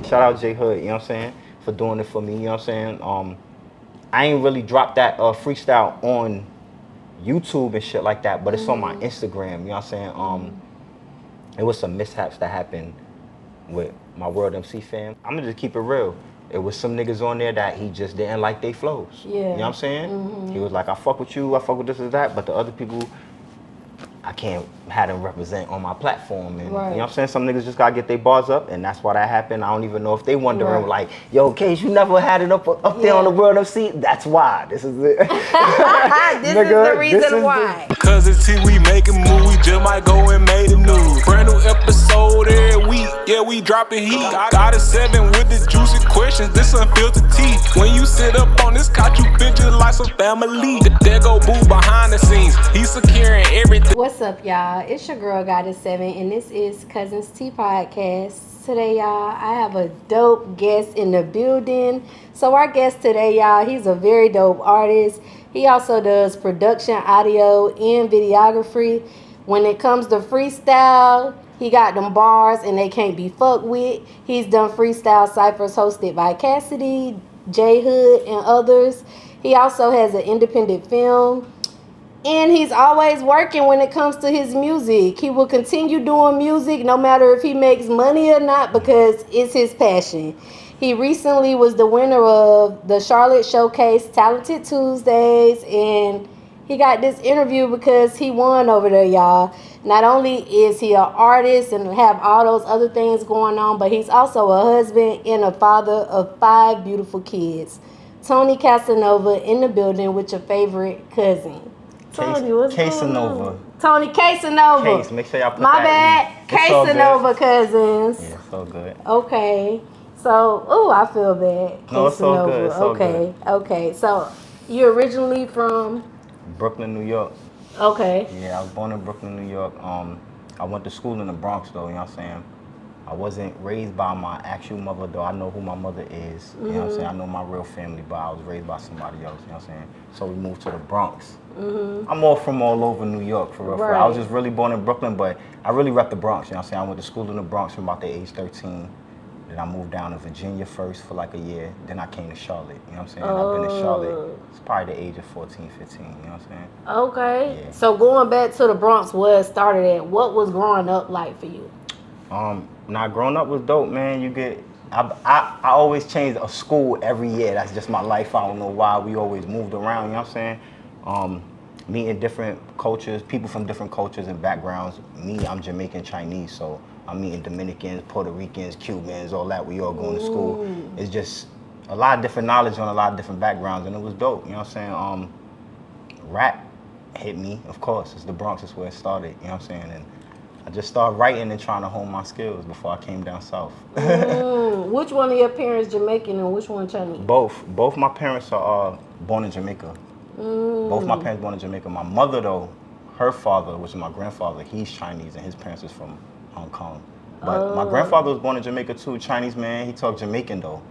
Shout out J Hood, you know what I'm saying, for doing it for me, you know what I'm saying. I ain't really dropped that freestyle on YouTube and shit like that, but it's on my Instagram, you know what I'm saying. It was some mishaps that happened with my World MC fam. I'm gonna just keep it real. It was some niggas on there that he just didn't like they flows. Yeah. You know what I'm saying? He was like, I fuck with you, I fuck with this and that, but the other people, I can't have them represent on my platform. And you know what I'm saying? Some niggas just gotta get their bars up, and that's why that happened. I don't even know if they wondering like, yo, Case, you never had it up there on the World MC? That's why. This is it. This nigga, is the reason why. Cause it's T, we making moves, we just might go and make the news. Brand new episode every week, yeah, we dropping heat. Got a 7 with the juicy questions, this unfiltered tea. When you sit up on this couch, you been just like some family. There go Boo behind the scenes, he's securing everything. What's up, y'all? It's your girl, Goddess7, and this is Cuzns Tea Podcast. Today, y'all, I have a dope guest in the building. So our guest today, y'all, he's a very dope artist. He also does production, audio, and videography. When it comes to freestyle, he got them bars and they can't be fucked with. He's done freestyle cyphers hosted by Cassidy, J Hood, and others. He also has an independent film. And he's always working when it comes to his music. He will continue doing music no matter if he makes money or not, because it's his passion. He recently was the winner of the Charlotte Showcase Talented Tuesdays, and he got this interview because he won over there, y'all. Not only is he an artist and have all those other things going on, but he's also a husband and a father of 5 beautiful kids. Tony Casanova in the building with your favorite cousin. Tony, what's Caseanova. going on? Tony Casanova. Case, make sure y'all put My that bad. in. Casanova Cuzns. Yeah, so good. Okay. So, I feel bad. No, it's so good. It's so okay. Okay. So, you're originally from Brooklyn, New York. Okay. Yeah, I was born in Brooklyn, New York. I went to school in the Bronx, though, you know what I'm saying? I wasn't raised by my actual mother, though. I know who my mother is, you know what I'm saying? I know my real family, but I was raised by somebody else, you know what I'm saying? So we moved to the Bronx. I'm all from all over New York, for real. I was just really born in Brooklyn, but I really rep the Bronx, you know what I'm saying? I went to school in the Bronx from about the age 13. Then I moved down to Virginia first for like a year. Then I came to Charlotte, you know what I'm saying? I've been in Charlotte, it's probably the age of 14, 15, you know what I'm saying? Okay. Yeah. So going back to the Bronx, where it started at, what was growing up like for you? Now growing up was dope, man. You get, I always change a school every year. That's just my life. I don't know why. We always moved around, you know what I'm saying? Meeting different cultures, people from different cultures and backgrounds. Me, I'm Jamaican Chinese, so I'm meeting Dominicans, Puerto Ricans, Cubans, all that. We all going to school. It's just a lot of different knowledge on a lot of different backgrounds, and it was dope, you know what I'm saying? Rap hit me, of course. It's the Bronx, is where it started, you know what I'm saying? And I just started writing and trying to hone my skills before I came down south. Which one of your parents Jamaican and which one Chinese? Both my parents are born in Jamaica. Both my parents born in Jamaica. My mother, though, her father, which is my grandfather, he's Chinese and his parents is from Hong Kong. But my grandfather was born in Jamaica too, Chinese man. He talked Jamaican though.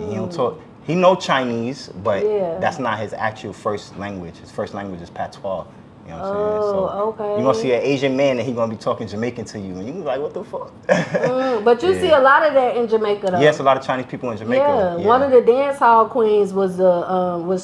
He don't talk. He know Chinese, but that's not his actual first language. His first language is patois. You know what I'm saying? So you're gonna see an Asian man and he gonna be talking Jamaican to you, and you like, what the fuck? But you see a lot of that in Jamaica, though. Yes, a lot of Chinese people in Jamaica. Yeah, one of the dance hall queens was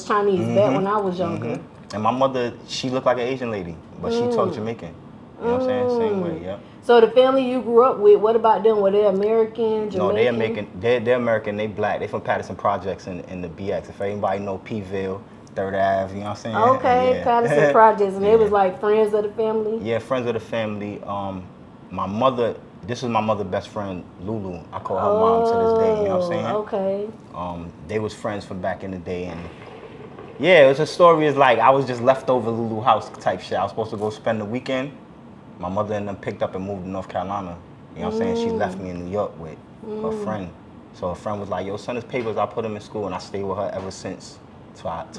Chinese back when I was younger. And my mother, she looked like an Asian lady, but she talked Jamaican. You know what I'm saying? Same way, yeah. So the family you grew up with, what about them? Were they American, Jamaican? No, they're American. They're American. They black. They from Patterson Projects in the BX. If anybody know P-ville, 3rd Ave, you know what I'm saying? Okay, yeah. Patterson Projects, and they was like friends of the family? Yeah, friends of the family. My mother, this is my mother's best friend, Lulu. I call her mom to this day, you know what I'm saying? Okay. They was friends from back in the day, and yeah, it was a story. Is like I was just left over Lulu house type shit. I was supposed to go spend the weekend. My mother and them picked up and moved to North Carolina. You know what I'm saying? She left me in New York with her friend. So her friend was like, yo, send us papers, I'll put him in school, and I stayed with her ever since.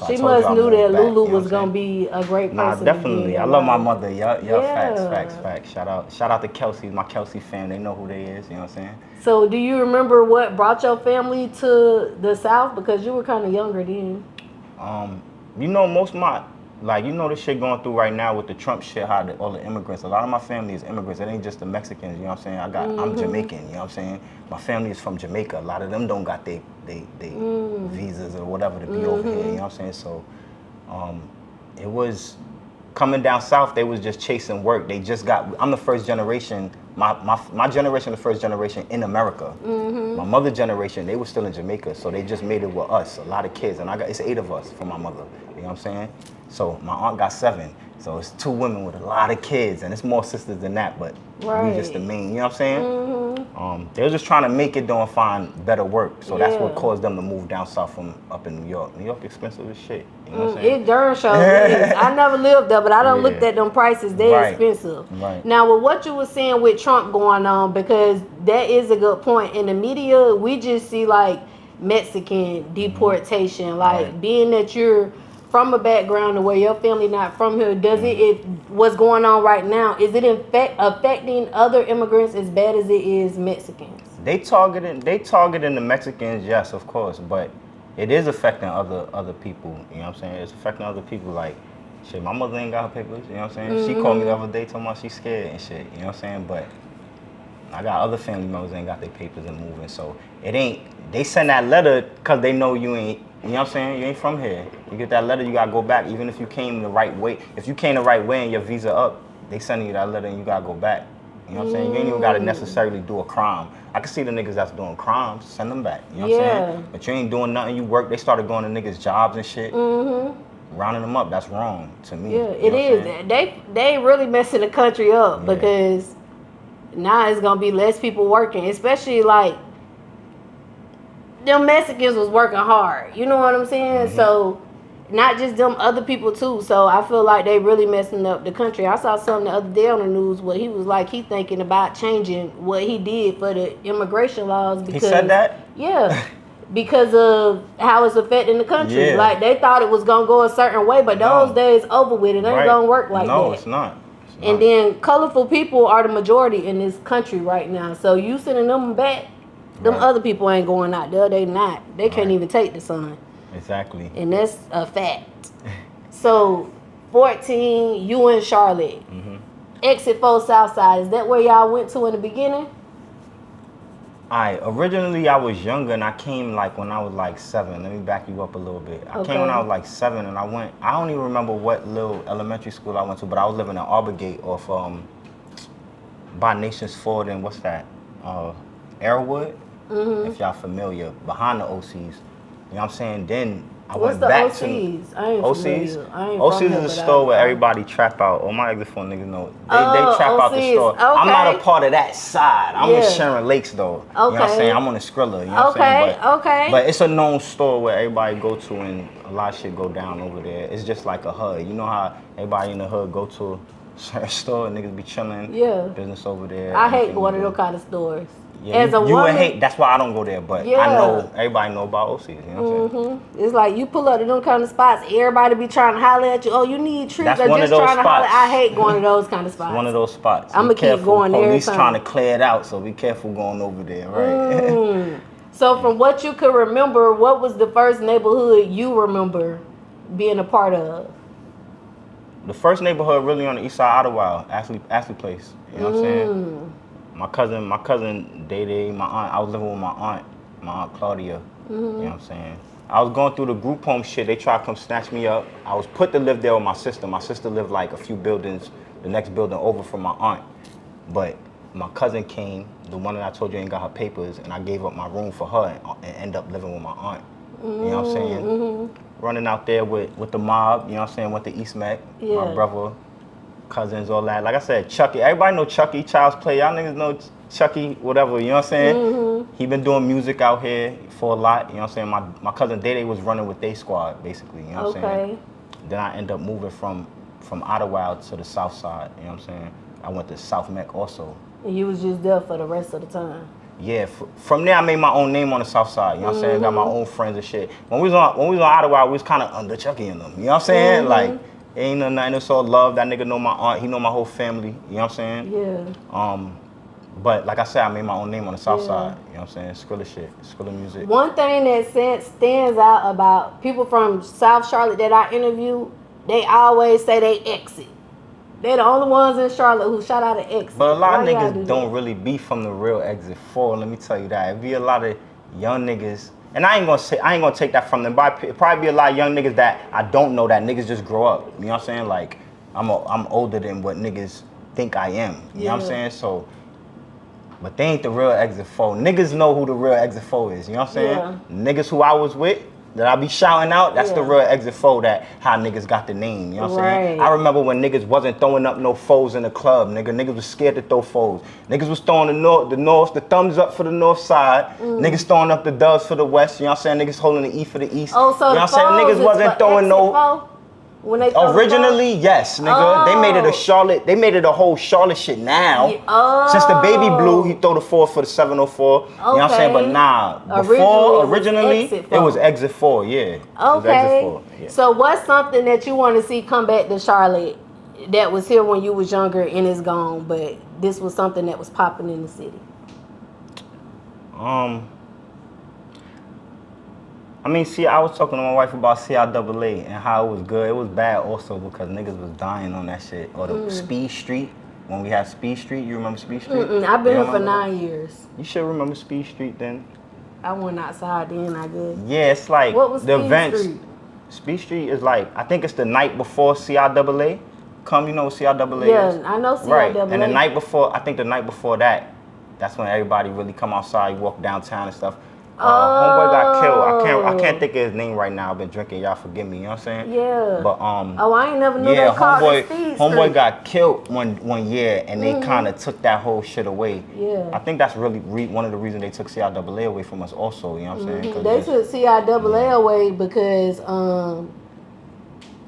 She must knew that Lulu was gonna be a great person. Nah, definitely. I love my mother. Yeah, facts. Shout out to Kelsey, my Kelsey fam. They know who they is. You know what I'm saying? So, do you remember what brought your family to the South? Because you were kind of younger then. You know, most of like, you know the shit going through right now with the Trump shit, how all the immigrants, a lot of my family is immigrants. It ain't just the Mexicans, you know what I'm saying? I'm Jamaican, you know what I'm saying? My family is from Jamaica. A lot of them don't got they visas or whatever to be over here, you know what I'm saying? So it was coming down south, they was just chasing work. They just got, I'm the first generation, my generation, the first generation in America. My mother generation, they were still in Jamaica, so they just made it with us, a lot of kids. And it's 8 of us from my mother, you know what I'm saying? So my aunt got 7. So it's 2 women with a lot of kids, and it's more sisters than that, but we just the main, you know what I'm saying? They were just trying to make it though and find better work. So that's what caused them to move down south from up in New York. New York expensive as shit, you know what I'm saying? It darn sure is. I never lived there, but I done looked at them prices. They're expensive. Right. Now, with what you were saying with Trump going on, because that is a good point. In the media, we just see like Mexican deportation, like being that you're from a background to where your family not from here, does what's going on right now, is it in fact affecting other immigrants as bad as it is Mexicans? They targeting the Mexicans, yes, of course, but it is affecting other people, you know what I'm saying? It's affecting other people, like, shit, my mother ain't got her papers, you know what I'm saying? She called me the other day talking about she's scared and shit, you know what I'm saying? But I got other family members that ain't got their papers and moving, so it ain't, they send that letter because they know you ain't, you know what I'm saying? You ain't from here. You get that letter, you gotta go back. Even if you came the right way. If you came the right way and your visa up, they sending you that letter and you gotta go back. You know what I'm saying? You ain't even gotta necessarily do a crime. I can see the niggas that's doing crimes, send them back. You know what I'm saying? But you ain't doing nothing, you work, they started going to niggas' jobs and shit. Rounding them up, that's wrong to me. Yeah, it is. They really messing the country up because now it's gonna be less people working, especially like them Mexicans was working hard. You know what I'm saying? So not just them, other people too. So I feel like they really messing up the country. I saw something the other day on the news where he was like, he thinking about changing what he did for the immigration laws because he said that? Yeah. Because of how it's affecting the country. Yeah. Like they thought it was gonna go a certain way, but those days over with. It ain't gonna work like that. No, it's not. And then colorful people are the majority in this country right now. So you sending them back, them other people ain't going out there. They not. They can't even take the sun. Exactly. And that's a fact. So 14, you in Charlotte. Exit 4 Southside. Is that where y'all went to in the beginning? Originally I was younger and I came like when I was like 7. Let me back you up a little bit. I came when I was like 7 and I don't even remember what little elementary school I went to, but I was living in Arborgate off by Nations Ford and what's that? Airwood, if y'all familiar, behind the OCs. You know what I'm saying? Then I went back to OCs? I ain't OCs. Familiar. I ain't OCs is a store where everybody trap out. All my exit phone niggas know. They trap out the store. Okay. I'm not a part of that side. I'm in Sharon Lakes though. You know what I'm saying? I'm on the Skrilla. You know what I'm saying? But it's a known store where everybody go to and a lot of shit go down over there. It's just like a hood. You know how everybody in the hood go to a certain store and niggas be chilling. Yeah. Business over there. I hate going to those kind of stores. Yeah, as a woman, would hate. That's why I don't go there. But I know everybody know about OCs. You know what I'm saying? It's like you pull up to them kind of spots. Everybody be trying to holler at you. Oh, you need treats. That's one just of those trying to spots. holler. I hate going to those kind of spots. One of those spots. I'm gonna keep going there. Police trying to clear it out, so be careful going over there, right? So, from what you could remember, what was the first neighborhood you remember being a part of? The first neighborhood really on the east side of Idlewild, Ashley Place. You know what I'm saying? My cousin Day, my aunt. I was living with my aunt Claudia. You know what I'm saying? I was going through the group home shit. They tried to come snatch me up. I was put to live there with my sister. My sister lived like a few buildings, the next building over from my aunt. But my cousin came, the one that I told you ain't got her papers, and I gave up my room for her and end up living with my aunt. You know what I'm saying? Running out there with the mob, you know what I'm saying, with the East Mac, my brother, cousins, all that. Like I said, Chucky. Everybody know Chucky, Child's Play. Y'all niggas know Chucky, whatever, you know what I'm saying? He been doing music out here for a lot, you know what I'm saying? My cousin Day was running with Day Squad, basically, you know what I'm saying? Then I end up moving from Idlewild to the south side, you know what I'm saying? I went to South Mech also. And you was just there for the rest of the time? Yeah, from there I made my own name on the south side, you know what I'm saying? Got my own friends and shit. When we was on Idlewild, we was kind of under Chucky and them, you know what I'm saying? Like, ain't nothing, it's all love. That nigga know my aunt, he know my whole family, you know what I'm saying? Yeah. But like I said, I made my own name on the south side, you know what I'm saying? Skrilla shit, Skrilla music. One thing that stands out about people from South Charlotte that I interviewed, they always say they exit. They're the only ones in Charlotte who shout out an exit. But a lot of Why y'all niggas do don't that? really be from the real Exit 4. Let me tell you that. It be a lot of young niggas, and I ain't gonna take that from them. But it probably be a lot of young niggas that I don't know that niggas just grow up. You know what I'm saying? Like I'm older than what niggas think I am. You know what I'm saying? So, but they ain't the real Exit 4. Niggas know who the real Exit 4 is. You know what I'm saying? Yeah. Niggas who I was with, that I be shouting out, that's the real Exit 4, that how niggas got the name, you know what I'm saying? Right. I remember when niggas wasn't throwing up no foes in the club, nigga. Niggas was scared to throw foes. Niggas was throwing the thumbs up for the north side. Niggas throwing up the doves for the west, you know what I'm saying? Niggas holding the E for the east. Oh, so you know the what I'm saying? foes Niggas is wasn't for throwing exit no... foe? When they throw the Originally, foes? yes, nigga. They made it a Oh. Charlotte. They made it a whole Charlotte shit now. Yeah, oh. Since the baby blue, he throw the 4 for the 704. You know what I'm saying? But Okay. nah, originally it was Exit 4. Yeah. It was Exit Okay. 4. Yeah. So what's something that you want to see come back to Charlotte that was here when you was younger and is gone, but this was something that was popping in the city? I mean, see, I was talking to my wife about CIAA and how it was good. It was bad also because niggas was dying on that shit. Or the Speed Street, when we had Speed Street. You remember Speed Street? I've been You here for remember 9 years. You should remember Speed Street then. I went outside then, I guess. Yeah, it's like What was the Speed events. Street? Speed Street is like, I think it's the night before CIAA. You know what CIAA is? Yeah, I know CIAA. Right, and the night before, I think the night before that, that's when everybody really come outside, walk downtown and stuff. Homeboy got killed. I can't think of his name right now. I've been drinking. Y'all forgive me. You know what I'm saying? Yeah. But oh, I ain't never knew yeah, they called it Speed homeboy Street. got killed one year, and they kind of took that whole shit away. Yeah. I think that's really one of the reasons they took CIAA away from us. Also, you know what I'm saying? 'Cause They took CIAA away because on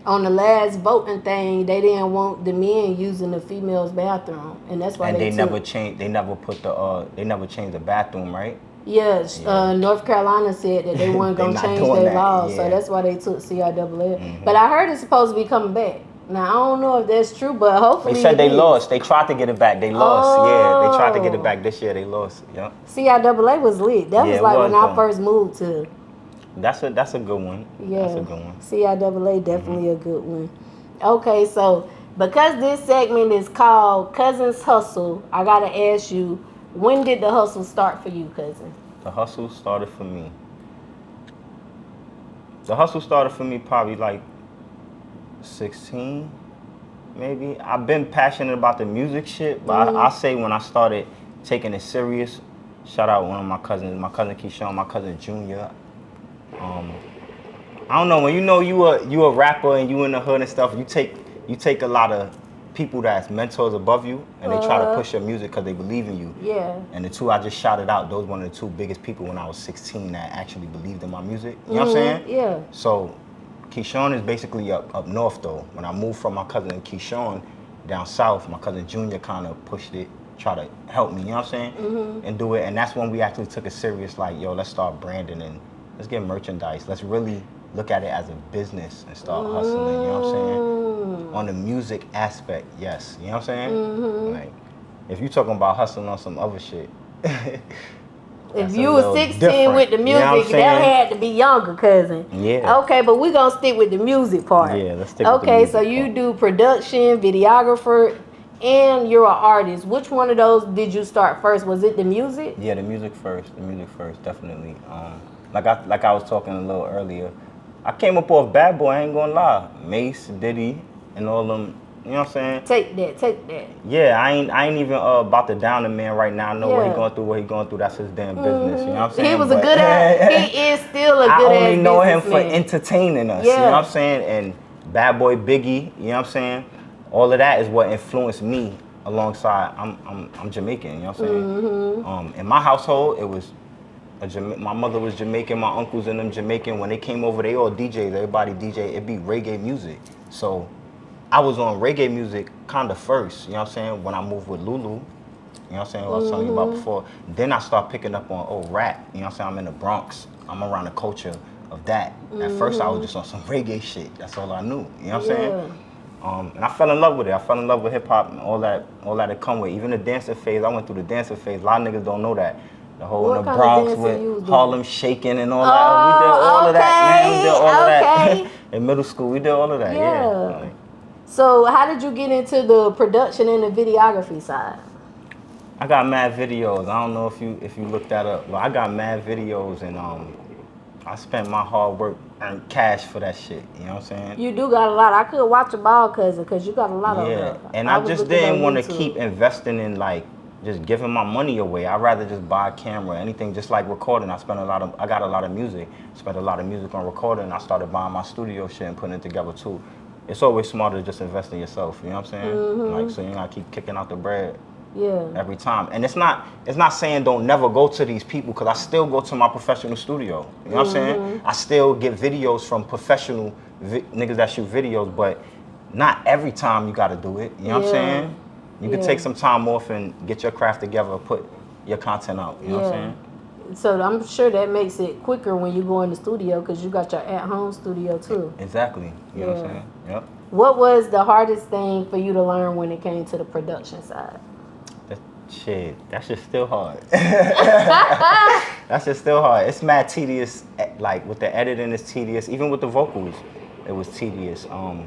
the last voting thing, they didn't want the men using the females' bathroom, and that's why and they they took. never changed. They never put the. They never changed the bathroom, right? Yes, North Carolina said that they weren't They gonna not change doing their that, laws, so yeah. that's why they took CIAA. But I heard it's supposed to be coming back. Now I don't know if that's true, but hopefully They said it they is. lost. They tried to get it back. They lost. Yeah, they tried to get it back this year. They lost. Yeah. CIAA was lit. That Yeah, was it like was, when I though. first moved to. That's a good one. Yeah, That's a good one. CIAA definitely a good one. Okay, so because this segment is called Cuzns Hustle, I gotta ask you, when did the hustle start for you, cousin? The hustle started for me. The hustle started for me probably like 16, maybe. I've been passionate about the music shit, but I say when I started taking it serious, shout out one of my cousin Keyshawn, my cousin Junior. I don't know, when you know you a rapper and you in the hood and stuff, you take a lot of people that's mentors above you, and they try to push your music because they believe in you. Yeah. And the two I just shouted out, those one of the two biggest people when I was 16 that actually believed in my music. You know what I'm saying? Yeah. So Keyshawn is basically up north though. When I moved from my cousin Keyshawn down south, my cousin Junior kind of pushed it, try to help me, you know what I'm saying? And do it. And that's when we actually took it serious, like, yo, let's start branding and let's get merchandise. Let's really look at it as a business and start hustling, you know what I'm saying? On the music aspect, yes. You know what I'm saying? Like, if you talking about hustling on some other shit. If you was 16 with the music, You know what I'm that saying? had to be younger, cousin. Yeah. Okay, but we gonna stick with the music part. Yeah, let's stick with the Okay, music so you part. do production, videographer, and you're an artist. Which one of those did you start first? Was it the music? Yeah, the music first, definitely. Like I was talking a little earlier, I came up off Bad Boy, I ain't gonna lie. Mace, Diddy, and all them, you know what I'm saying? Take that. Yeah, I ain't even about to down the man right now. I know what Yeah. he going through, that's his damn business, you know what I'm saying? He was a But- good ass, he is still a good ass I only know him for businessman. entertaining us, you Yeah. know what I'm saying? And Bad Boy Biggie, you know what I'm saying? All of that is what influenced me alongside, I'm Jamaican, you know what I'm saying? In my household, it was, my mother was Jamaican, my uncles and them Jamaican. When they came over, they all DJs, everybody DJ, it'd be reggae music. So I was on reggae music kind of first, you know what I'm saying? When I moved with Lulu, you know what I'm saying, what I was telling you about before. Then I started picking up on rap, you know what I'm saying? I'm in the Bronx, I'm around the culture of that. At first I was just on some reggae shit, that's all I knew, you know what I'm saying? And I fell in love with it. I fell in love with hip hop and all that it come with. Even the dancing phase, I went through the dancing phase. A lot of niggas don't know that. The whole What in the kind of Bronx dancing you was with doing? Harlem shaking and all that. We did all of that, man. We did all of that. In middle school, we did all of that. Yeah. Like, so how did you get into the production and the videography side? I got mad videos. I don't know if you looked that up, but I got mad videos, and I spent my hard work and cash for that shit. You know what I'm saying? You do got a lot. I could watch a ball, Cuzn, because you got a lot of them. And I just didn't want to keep investing in like just giving my money away. I'd rather just buy a camera, anything, just like recording. I got a lot of music. Spent a lot of music on recording. I started buying my studio shit and putting it together too. It's always smarter to just invest in yourself. You know what I'm saying? Like, so you gotta keep kicking out the bread. Yeah. Every time. And it's not saying don't never go to these people, because I still go to my professional studio. You know what I'm saying? I still get videos from professional niggas that shoot videos, but not every time you got to do it. You know what I'm saying? You can take some time off and get your craft together, put your content out. You know what I'm saying? So I'm sure that makes it quicker when you go in the studio, because you got your at-home studio too. Exactly. You know what I'm saying? Yep. What was the hardest thing for you to learn when it came to the production side? That shit's still hard. That shit's still hard. It's mad tedious. Like with the editing, it's tedious. Even with the vocals, it was tedious. You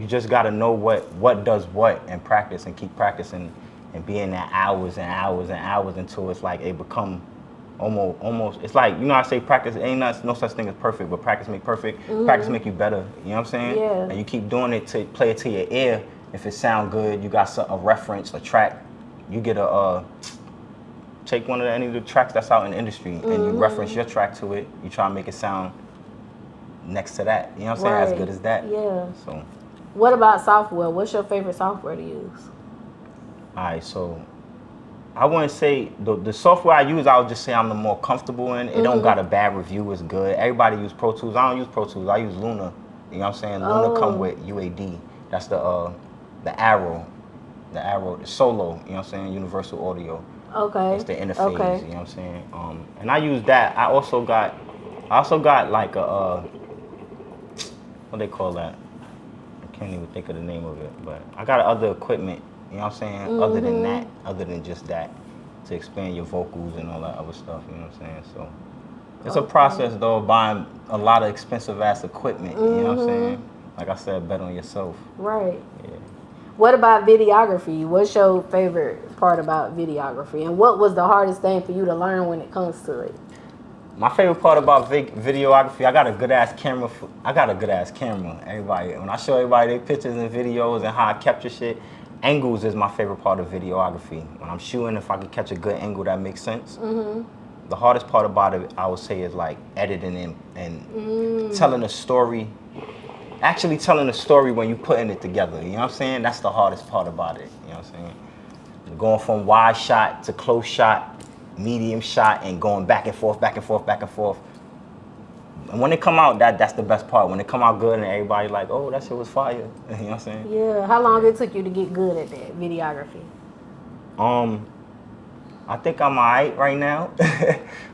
just gotta know what does what and practice and keep practicing and be in there hours and hours and hours until it's like it become almost. It's like, you know, I say practice ain't no such thing as perfect, but practice make perfect. Practice make you better. You know what I'm saying? Yeah. And you keep doing it to play it to your ear. If it sound good, you got a reference, a track. You get take one of any of the tracks that's out in the industry and you reference your track to it. You try to make it sound next to that. You know what I'm saying? As good as that. Yeah. So. What about software? What's your favorite software to use? All right, so I wouldn't say the software I use, I would just say I'm the more comfortable in. It don't got a bad review, it's good. Everybody use Pro Tools. I don't use Pro Tools. I use Luna. You know what I'm saying? Luna come with UAD. That's the Arrow. The Solo, you know what I'm saying? Universal Audio. Okay. It's the interface, you know what I'm saying? And I use that. I also got like a what they call that? I can't even think of the name of it, but I got other equipment, you know what I'm saying? Other than that, other than just that, to expand your vocals and all that other stuff, you know what I'm saying? So it's a process though, buying a lot of expensive ass equipment, you know what I'm saying? Like I said, bet on yourself. Right. Yeah. What about videography? What's your favorite part about videography? And what was the hardest thing for you to learn when it comes to it? My favorite part about videography, I got a good ass camera. Everybody, when I show everybody their pictures and videos and how I capture shit, angles is my favorite part of videography. When I'm shooting, if I can catch a good angle that makes sense. The hardest part about it, I would say, is like editing and telling a story. Actually telling a story when you're putting it together, you know what I'm saying? That's the hardest part about it, you know what I'm saying? Going from wide shot to close shot, medium shot, and going back and forth, back and forth, back and forth. And when it come out, that's the best part. When it come out good and everybody like, oh, that shit was fire, you know what I'm saying? Yeah, how long it took you to get good at that, videography? I think I'm alright right now,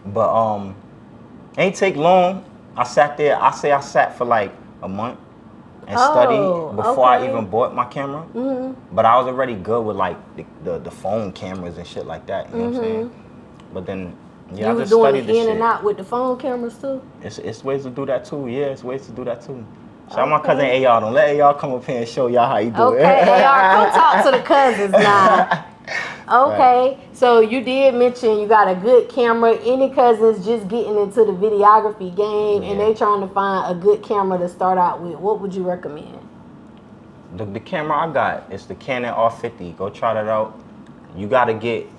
but ain't take long. I sat for like a month. And study before I even bought my camera. But I was already good with like the phone cameras and shit like that, you know what I'm saying? But then, yeah, I just studied the shit. You was doing it in and out with the phone cameras too? It's ways to do that too, yeah, it's ways to do that too. Shout out my cousin AR, don't let AR come up here and show y'all how you do it. Okay, AR, come talk to the cousins now. Okay, so you did mention you got a good camera. Any cousins just getting into the videography game and they trying to find a good camera to start out with, what would you recommend? The camera I got is the Canon R50. Go try that out. You gotta get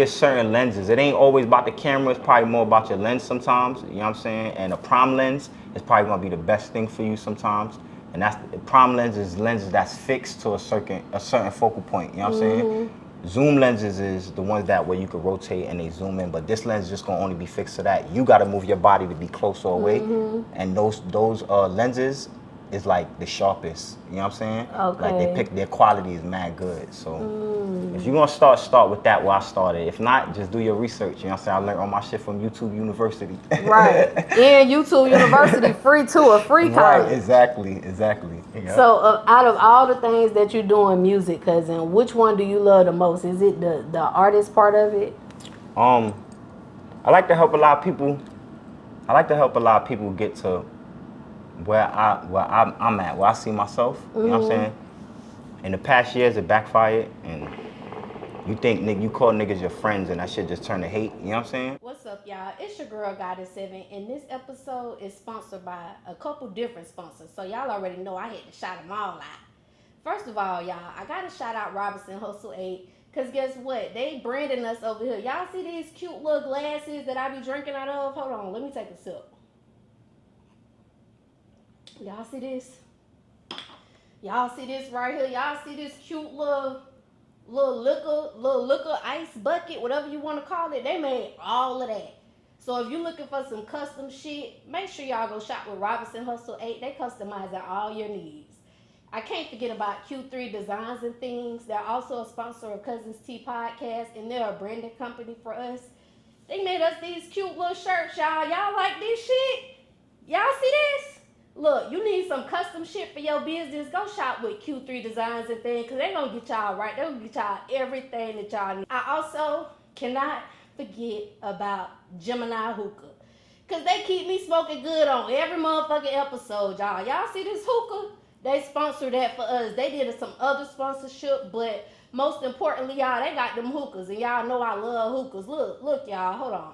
certain lenses. It ain't always about the camera. It's probably more about your lens sometimes. You know what I'm saying? And a prime lens is probably gonna be the best thing for you sometimes. And that's the prime lenses that's fixed to a certain focal point. You know what I'm saying? Zoom lenses is the ones that where you can rotate and they zoom in, but this lens is just gonna only be fixed to that. You gotta move your body to be close or away, and those lenses is like the sharpest. You know what I'm saying? Okay. Like their quality is mad good. So if you're gonna start with that where I started. If not, just do your research. You know what I'm saying? I learned all my shit from YouTube University. Right. And YouTube University free too, a free college. Right, exactly. Yep. So out of all the things that you do in music, Cuzn, which one do you love the most? Is it the artist part of it? I like to help a lot of people I like to help a lot of people get to where I'm at, where I see myself. You know what I'm saying? In the past years, it backfired, and you call niggas your friends, and that shit just turned to hate. You know what I'm saying? What's up, y'all? It's your girl Goddess 7, and this episode is sponsored by a couple different sponsors. So y'all already know I had to shout them all out. First of all, y'all, I gotta shout out Robinson Hustle 8, cause guess what? They branding us over here. Y'all see these cute little glasses that I be drinking out of? Hold on, let me take a sip. Y'all see this? Y'all see this right here? Y'all see this cute little liquor ice bucket, whatever you want to call it? They made all of that. So if you're looking for some custom shit, make sure y'all go shop with Robinson Hustle 8. They customizing all your needs. I can't forget about Q3 Designs and Things. They're also a sponsor of Cuzns Tea Podcast, and they're a branding company for us. They made us these cute little shirts, y'all. Y'all like this shit? Y'all see this? Look, you need some custom shit for your business, go shop with Q3 Designs and Things, because they're going to get y'all right. They're going to get y'all everything that y'all need. I also cannot forget about Gemini Hookah, because they keep me smoking good on every motherfucking episode, y'all. Y'all see this hookah? They sponsored that for us. They did some other sponsorship, but most importantly, y'all, they got them hookahs, and y'all know I love hookahs. Look, y'all, hold on.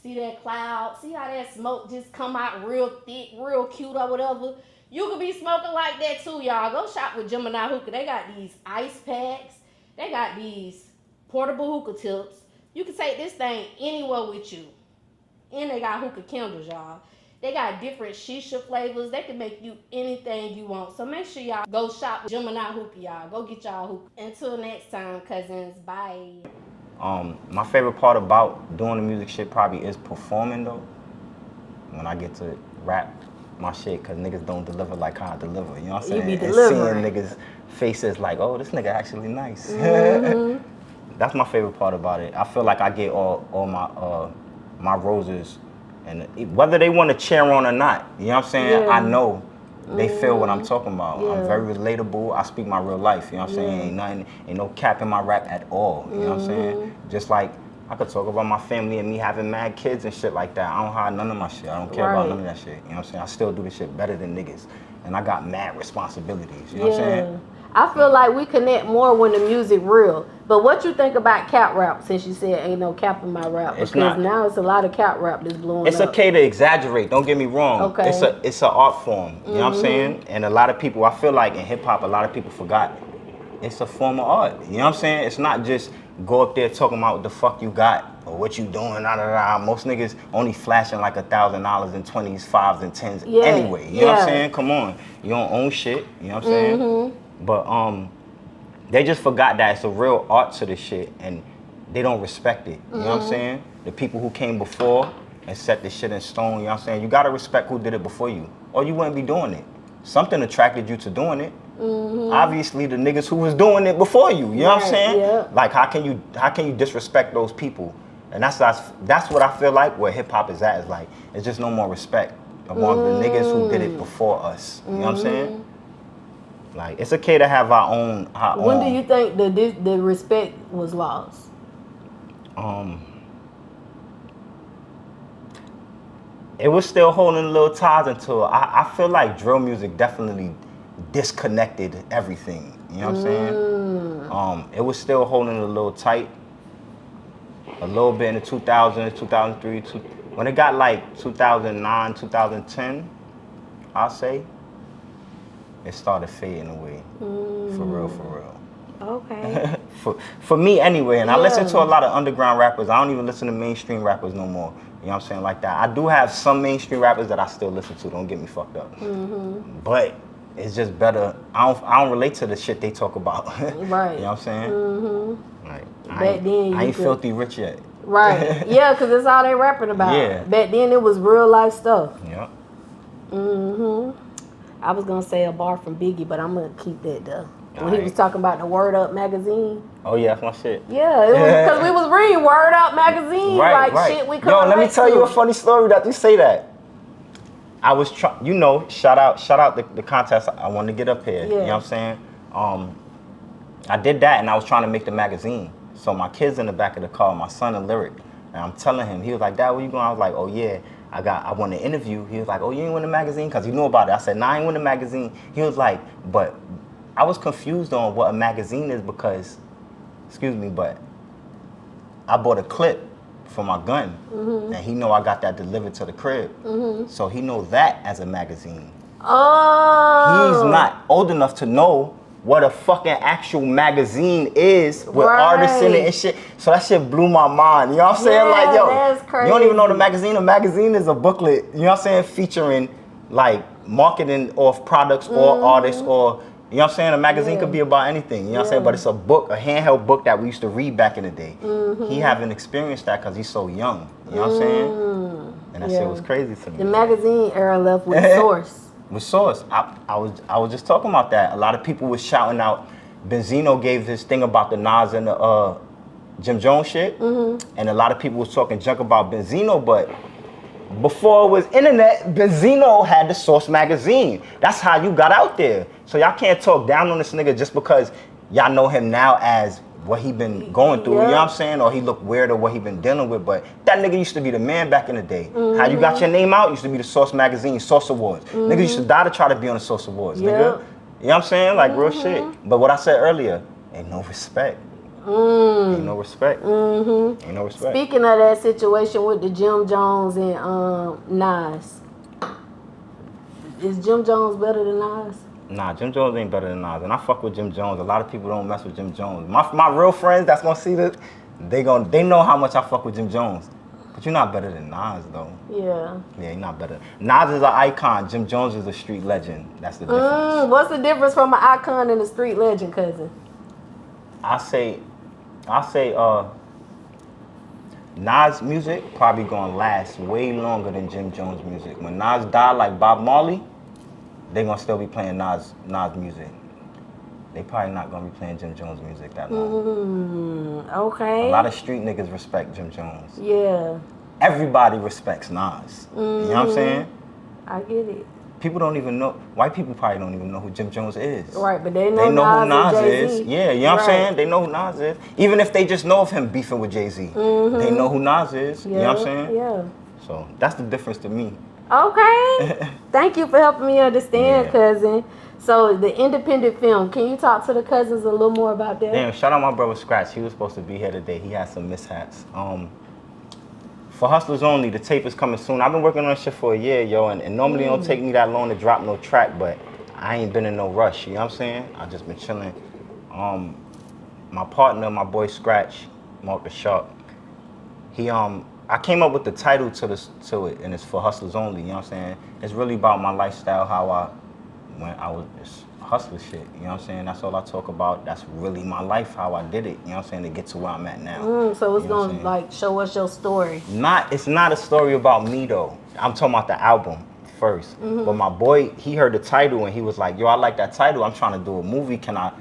See that cloud? See how that smoke just come out real thick, real cute or whatever? You could be smoking like that too, y'all. Go shop with Gemini Hookah. They got these ice packs. They got these portable hookah tips. You can take this thing anywhere with you. And they got hookah candles, y'all. They got different shisha flavors. They can make you anything you want. So make sure y'all go shop with Gemini Hookah, y'all. Go get y'all hookah. Until next time, cousins. Bye. My favorite part about doing the music shit probably is performing though. When I get to rap my shit, cause niggas don't deliver like how I deliver. You know what I'm saying? You be delivering. And seeing niggas' faces like, oh, this nigga actually nice. Mm-hmm. That's my favorite part about it. I feel like I get all my roses, and whether they want to cheer on or not, you know what I'm saying? Yeah. I know they feel what I'm talking about. Yeah. I'm very relatable. I speak my real life, you know what I'm saying? Ain't no cap in my rap at all, you know what I'm saying? Just like I could talk about my family and me having mad kids and shit like that. I don't hide none of my shit. I don't care about none of that shit, you know what I'm saying? I still do this shit better than niggas. And I got mad responsibilities, you know what I'm saying? I feel like we connect more when the music real. But what you think about cap rap, since you said ain't no cap in my rap? Because now it's a lot of cap rap that's blowing up. It's okay to exaggerate, don't get me wrong. Okay. It's an art form, you know what I'm saying? And a lot of people, I feel like in hip hop, a lot of people forgot it's a form of art. You know what I'm saying? It's not just go up there talking about what the fuck you got or what you doing, Most niggas only flashing like $1,000 in 20s, 5s, and 10s anyway. You know what I'm saying? Come on. You don't own shit, you know what I'm saying? But they just forgot that it's a real art to this shit and they don't respect it. You know what I'm saying? The people who came before and set this shit in stone, you know what I'm saying? You gotta respect who did it before you, or you wouldn't be doing it. Something attracted you to doing it. Obviously the niggas who was doing it before you know what I'm saying? Yeah. Like how can you disrespect those people? And that's what I feel like where hip hop is at, is like it's just no more respect among the niggas who did it before us. You know what I'm saying? Like it's okay to have our own. When do you think the respect was lost? It was still holding little ties until I feel like drill music definitely disconnected everything. You know what I'm saying? It was still holding a little tight, a little bit in the 2000s, 2003. When it got like 2009, 2010, I'll say, it started fading away. For real. Okay. for me anyway, and I listen to a lot of underground rappers. I don't even listen to mainstream rappers no more. You know what I'm saying? Like that. I do have some mainstream rappers that I still listen to. Don't get me fucked up. But it's just better. I don't relate to the shit they talk about. Right. You know what I'm saying? Like I ain't filthy rich yet. Right. Yeah, because that's all they rapping about. Yeah. Back then it was real life stuff. Yeah. I was gonna say a bar from Biggie, but I'm gonna keep that though. When he was Aight. talking about the Word Up magazine. Oh yeah, that's my shit. Yeah, it was because we was reading Word Up magazine, Right. shit we couldn't Yo, let me relate tell to. you a funny story that you say that. I was shout out the contest I wanted to get up here. You know what I'm saying? I did that and I was trying to make the magazine. So my kid's in the back of the car, my son and Lyric, and I'm telling him, he was like, Dad, where you going? I was like, oh yeah, I won an interview. He was like, oh, you ain't win the magazine? Because he knew about it. I said, nah, I ain't win the magazine. He was like, but I was confused on what a magazine is because, excuse me, but I bought a clip for my gun, and he know I got that delivered to the crib. So he knows that as a magazine. Oh. He's not old enough to know what a fucking actual magazine is with artists in it and shit. So that shit blew my mind. You know what I'm saying? Yeah, Like, yo, that's crazy. you don't even know the magazine. A magazine is a booklet, you know what I'm saying, featuring like marketing of products or artists or, you know what I'm saying? A magazine could be about anything, you know what I'm saying? But it's a book, a handheld book that we used to read back in the day. He haven't experienced that because he's so young, you know what I'm saying? And that shit was crazy to me. The magazine era left with Source. With Source, I was just talking about that. A lot of people was shouting out. Benzino gave his thing about the Nas and the Jim Jones shit, and a lot of people was talking junk about Benzino. But before it was internet, Benzino had the Source magazine. That's how you got out there. So y'all can't talk down on this nigga just because y'all know him now as what he been going through, you know what I'm saying? Or he look weird or what he been dealing with, but that nigga used to be the man back in the day. How you got your name out used to be the Source magazine, Source Awards. Niggas used to die to try to be on the Source Awards, nigga. You know what I'm saying? Like real shit. But what I said earlier, ain't no respect. Ain't no respect. Ain't no respect. Speaking of that situation with the Jim Jones and Nas, is Jim Jones better than Nas? Nah, Jim Jones ain't better than Nas, and I fuck with Jim Jones. A lot of people don't mess with Jim Jones. My real friends that's gonna see this, they know how much I fuck with Jim Jones. But you're not better than Nas though. Yeah. Yeah, you're not better. Nas is an icon. Jim Jones is a street legend. That's the difference. What's the difference from an icon and a street legend, cousin? I say, Nas music probably gonna last way longer than Jim Jones music. When Nas died like Bob Marley, they gonna still be playing Nas music. They probably not gonna be playing Jim Jones music that long. Okay. A lot of street niggas respect Jim Jones. Yeah. Everybody respects Nas. You know what I'm saying? I get it. People don't even know, white people probably don't even know who Jim Jones is. Right, but they know who Nas Nas is. is. Yeah, you know what I'm saying? They know who Nas is. Even if they just know of him beefing with Jay-Z, they know who Nas is. You know what I'm saying? Yeah. So that's the difference to me. Okay. Thank you for helping me understand, cousin. So the independent film, can you talk to the cousins a little more about that? Damn, shout out my brother Scratch. He was supposed to be here today. He had some mishaps. For Hustlers Only, the tape is coming soon. I've been working on this shit for a year, yo, and normally it don't take me that long to drop no track, but I ain't been in no rush, you know what I'm saying? I just been chilling. My partner, my boy Scratch, Mark the Shark, I came up with the title to it, and it's For Hustlers Only, you know what I'm saying? It's really about my lifestyle, it's hustler shit, you know what I'm saying? That's all I talk about. That's really my life, how I did it, you know what I'm saying, to get to where I'm at now. So it's gonna like show us your story. It's not a story about me though. I'm talking about the album first. But my boy, he heard the title and he was like, yo, I like that title. I'm trying to do a movie. Can I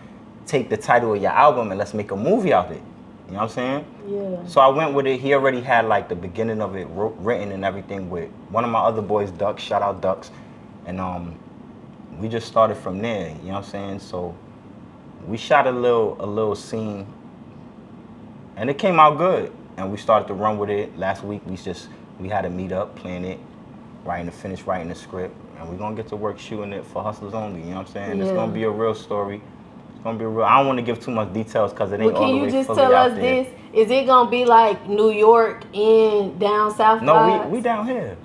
take the title of your album and let's make a movie out of it? You know what I'm saying? Yeah. So I went with it. He already had like the beginning of it written and everything with one of my other boys, Ducks, shout out Ducks. And we just started from there, you know what I'm saying? So we shot a little scene and it came out good. And we started to run with it. Last week we had a meet up, plan it, finish writing the script, and we're gonna get to work shooting it for Hustlers Only, you know what I'm saying? It's gonna be a real story. It's gonna be real. I don't want to give too much details because it ain't all the way fully out there. Can you just tell us this? Is it gonna be like New York and down south? No, we down here.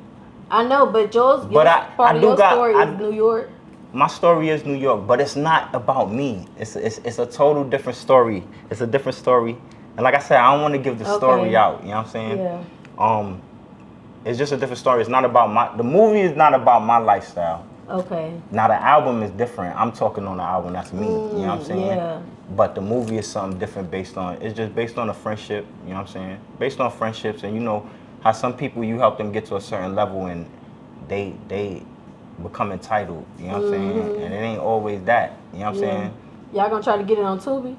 I know, but part of your story is New York. My story is New York, but it's not about me. It's a total different story. It's a different story, and like I said, I don't want to give the story out. You know what I'm saying? Yeah. It's just a different story. It's not about the movie is not about my lifestyle. Okay. Now the album is different. I'm talking on the album. That's me. You know what I'm saying? Yeah. But the movie is something different it's just based on a friendship. You know what I'm saying? Based on friendships, and you know how some people you help them get to a certain level and they become entitled. You know what I'm saying? And it ain't always that. You know what I'm saying? Y'all gonna try to get it on Tubi?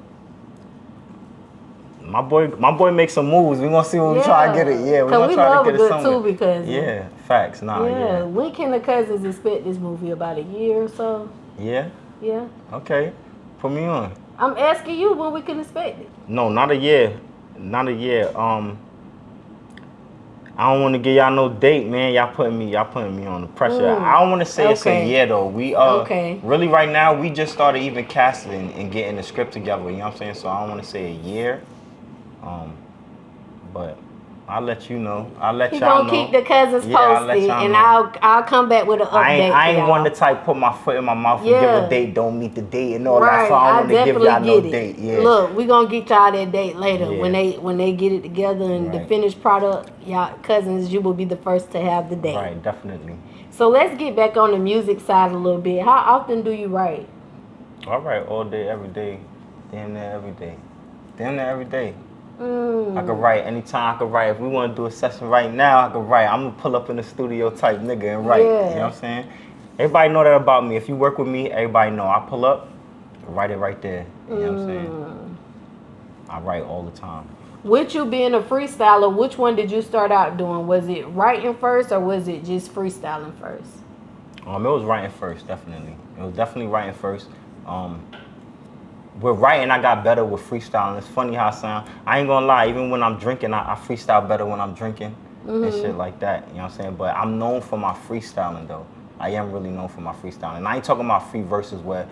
My boy makes some moves. We gonna see when we try to get it. Yeah, we gonna try to get it somewhere. Tubi cousin. Yeah, facts. Yeah. When can the cousins expect this movie? About a year or so? Yeah. Yeah. Okay. Put me on. I'm asking you when we can expect it. No, not a year. Not a year. I don't want to give y'all no date, man. Y'all putting me on the pressure. I don't want to say it's a year though. We really right now we just started even casting and getting the script together. You know what I'm saying? So I don't want to say a year. But I'll let you know. I'll let y'all know. Keep the Cuzns posted, and I'll come back with an update. I ain't one to type put my foot in my mouth and give a date, don't meet the date and all that. So I don't want to give y'all no date. Yeah. Look, we gonna get y'all that date later when they get it together and the finished product. Y'all Cuzns, you will be the first to have the date. Right, definitely. So let's get back on the music side a little bit. How often do you write? I write all day, every day, damn near every day, damn near every day. I could write anytime. I could write. If we want to do a session right now, I could write. I'm gonna pull up in the studio type nigga and write. You know what I'm saying? Everybody know that about me. If you work with me, everybody know. I pull up, write it right there. You know what I'm saying? I write all the time. With you being a freestyler, which one did you start out doing? Was it writing first or was it just freestyling first? It was writing first, definitely. It was definitely writing first. With writing, I got better with freestyling. It's funny how I sound. I ain't gonna lie, even when I'm drinking, I freestyle better when I'm drinking and shit like that. You know what I'm saying? But I'm known for my freestyling though. I am really known for my freestyling. And I ain't talking about free verses where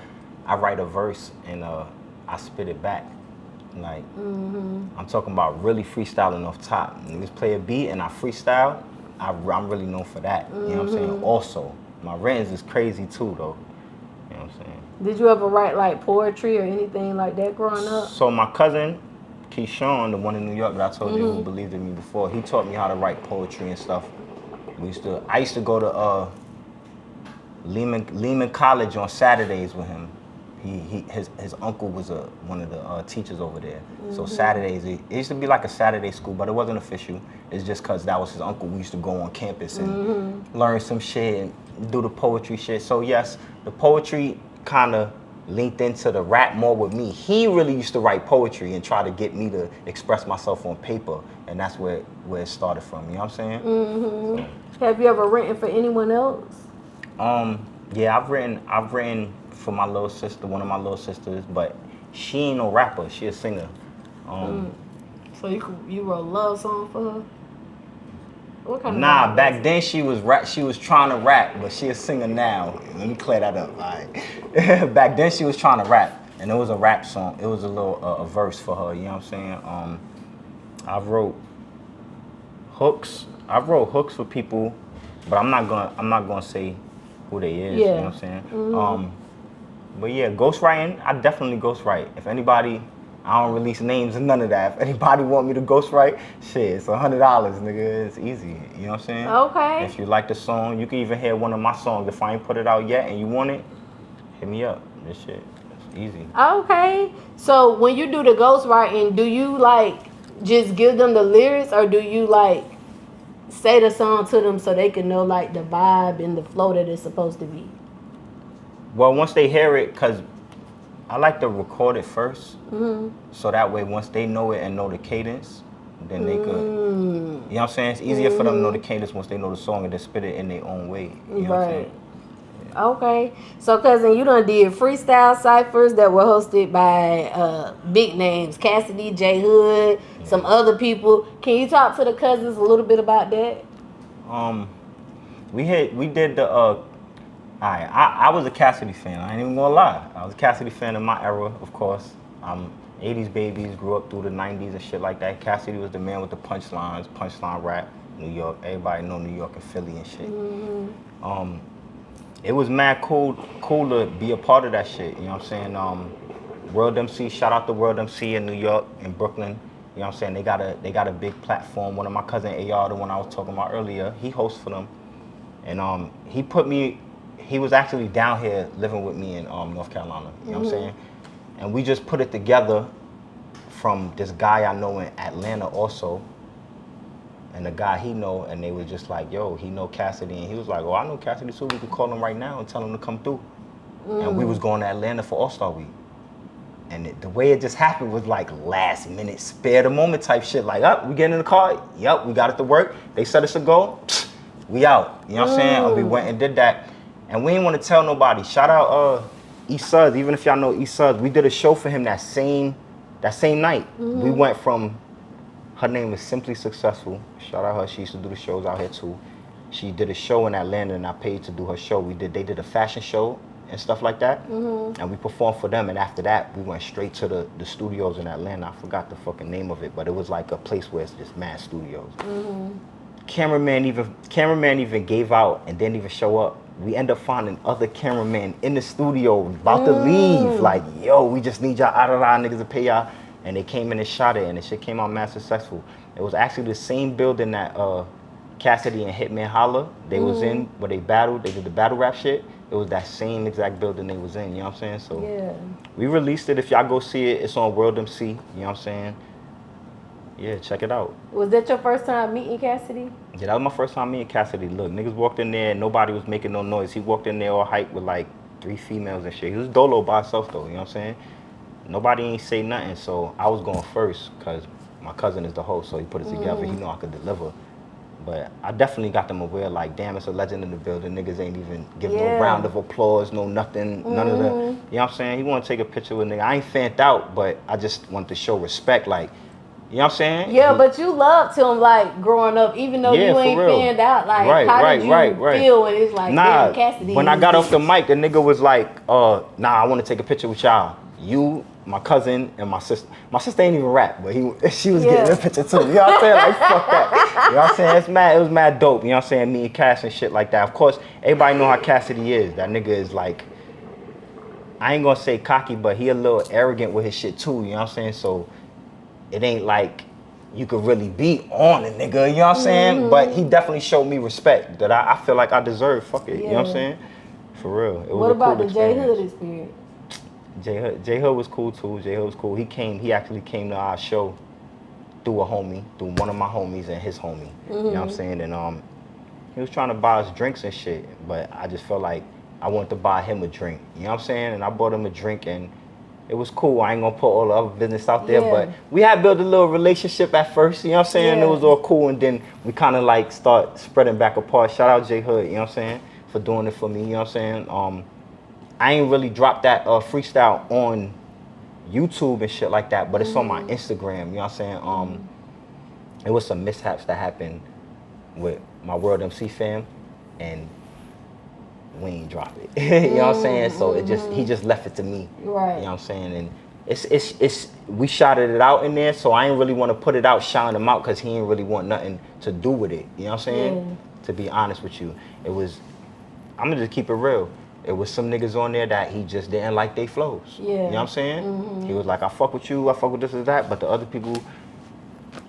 I write a verse and I spit it back. Like, I'm talking about really freestyling off top. Niggas play a beat and I freestyle. I'm really known for that. You know what I'm saying? Also, my writings is crazy too though. You know what I'm saying? Did you ever write like poetry or anything like that growing up? So my cousin, Keyshawn, the one in New York that I told you who believed in me before, he taught me how to write poetry and stuff. I used to go to Lehman College on Saturdays with him. His uncle was one of the teachers over there. So Saturdays, it used to be like a Saturday school, but it wasn't official. It's just because that was his uncle. We used to go on campus and learn some shit and do the poetry shit. So yes, the poetry kind of linked into the rap more with me. He really used to write poetry and try to get me to express myself on paper, and that's where it started from. You know what I'm saying? So. Have you ever written for anyone else? Yeah, I've written for my little sister, one of my little sisters, but she ain't no rapper. She a singer. So you wrote a love song for her? What kind of back then she was trying to rap, but she a singer now. Let me clear that up, all right? Back then she was trying to rap, and it was a rap song. It was a little a verse for her, you know what I'm saying? I wrote hooks. I wrote hooks for people, but I'm not gonna say who they is, you know what I'm saying? But yeah, ghostwriting, I definitely ghostwrite. If anybody, I don't release names and none of that. If anybody want me to ghostwrite, shit, it's $100, nigga. It's easy. You know what I'm saying? Okay. If you like the song, you can even hear one of my songs. If I ain't put it out yet and you want it, hit me up. This shit, it's easy. Okay. So when you do the ghostwriting, do you like just give them the lyrics, or do you like say the song to them so they can know like the vibe and the flow that it's supposed to be? Well, once they hear it, because I like to record it first, so that way once they know it and know the cadence, then they could, you know what I'm saying? It's easier for them to know the cadence once they know the song and then spit it in their own way. You know what I'm saying? Yeah. Okay. So, Cuzn, you done did freestyle ciphers that were hosted by big names, Cassidy, J Hood, some other people. Can you talk to the Cuzns a little bit about that? We did the I was a Cassidy fan. I ain't even gonna lie. I was a Cassidy fan in my era, of course. 80s babies, grew up through the 90s and shit like that. Cassidy was the man with the punchlines, punchline rap, New York. Everybody know New York and Philly and shit. It was mad cool to be a part of that shit. You know what I'm saying? World MC, shout out to World MC in New York, in Brooklyn. You know what I'm saying? They got a big platform. One of my cousin AR, the one I was talking about earlier, he hosts for them, and he was actually down here living with me in North Carolina, you know what I'm saying? And we just put it together from this guy I know in Atlanta also, and the guy he know, and they were just like, yo, he know Cassidy, and he was like, oh, I know Cassidy too, we could call him right now and tell him to come through. And we was going to Atlanta for All-Star Week. And the way it just happened was like last minute, spare the moment type shit, like, up, we get in the car, yep, we got it to work, they said us to go, we out, you know what I'm saying? And we went and did that. And we didn't want to tell nobody. Shout out Cuzn, even if y'all know Cuzn, we did a show for him that same night. We went from, her name is Simply Successful. Shout out her, she used to do the shows out here too. She did a show in Atlanta and I paid to do her show. They did a fashion show and stuff like that. And we performed for them, and after that we went straight to the studios in Atlanta. I forgot the fucking name of it, but it was like a place where it's just mad studios. Cameraman even gave out and didn't even show up. We end up finding other cameramen in the studio about to leave. Like, yo, we just need y'all out of our niggas to pay y'all. And they came in and shot it, and the shit came out mad successful. It was actually the same building that Cassidy and Hitman Holla, they was in, where they battled, they did the battle rap shit. It was that same exact building they was in, you know what I'm saying? So we released it. If y'all go see it, it's on World MC, you know what I'm saying? Yeah, check it out. Was that your first time meeting Cassidy? Yeah, that was my first time meeting Cassidy. Look, niggas walked in there and nobody was making no noise. He walked in there all hyped with like 3 females and shit. He was dolo by himself though, you know what I'm saying? Nobody ain't say nothing, so I was going first because my cousin is the host, so he put it together. He know I could deliver. But I definitely got them aware, like, damn, it's a legend in the building. Niggas ain't even give no round of applause, no nothing, none of that. You know what I'm saying? He want to take a picture with a nigga. I ain't fanned out, but I just want to show respect, like, you know what I'm saying? Yeah, but you loved him, like, growing up, even though you ain't fanned out. Like, how did you feel when it's like, damn, Cassidy? When I got off the mic, the nigga was like, nah, I want to take a picture with y'all. You, my cousin, and my sister. My sister ain't even rap, but she was getting a picture too. You know what I'm saying? Like, fuck that. You know what I'm saying? It was mad dope. You know what I'm saying? Me and Cass and shit like that. Of course, everybody know how Cassidy is. That nigga is like, I ain't gonna say cocky, but he a little arrogant with his shit too. You know what I'm saying? So it ain't like you could really be on a nigga. You know what I'm saying? But he definitely showed me respect that I feel like I deserve. Fuck it. You know what I'm saying? For real. It was what about cool the J Hood experience? J Hood was cool too. J Hood was cool. He actually came to our show through one of my homies and his homie. You know what I'm saying? And he was trying to buy us drinks and shit, but I just felt like I wanted to buy him a drink. You know what I'm saying? And I bought him a drink and it was cool. I ain't gonna put all the other business out there, but we had built a little relationship at first, you know what I'm saying? It was all cool, and then we kind of like start spreading back apart. Shout out J Hood, you know what I'm saying? For doing it for me, you know what I'm saying? I ain't really dropped that freestyle on YouTube and shit like that, but it's on my Instagram, you know what I'm saying? It was some mishaps that happened with my World MC fam, and we ain't drop it. You know what I'm saying? So he just left it to me. Right. You know what I'm saying? And it's we shouted it out in there, so I ain't really want to put it out, shouting him out, because he ain't really want nothing to do with it. You know what I'm saying? To be honest with you. I'm gonna just keep it real. It was some niggas on there that he just didn't like they flows. You know what I'm saying? He was like, I fuck with you, I fuck with this and that, but the other people,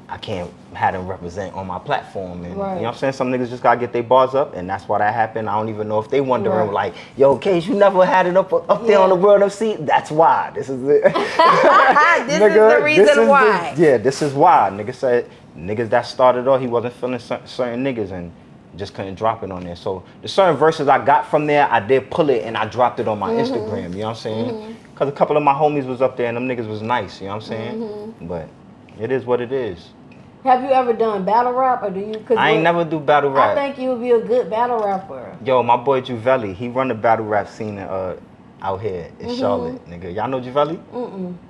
I can't have them represent on my platform. And you know what I'm saying? Some niggas just gotta get their bars up, and that's why that happened. I don't even know if they wondering like, yo, Case, you never had it up there on the World MC? That's why. This is it. This is the reason why. This is why. Niggas said, niggas that started off, he wasn't feeling certain niggas and just couldn't drop it on there. So the certain verses I got from there, I did pull it and I dropped it on my Instagram, you know what I'm saying? Because a couple of my homies was up there and them niggas was nice, you know what I'm saying? But it is what it is. Have you ever done battle rap, or do you? I ain't never do battle rap. I think you would be a good battle rapper. Yo, my boy Juvelli, he run the battle rap scene out here in Charlotte, nigga. Y'all know Juvelli?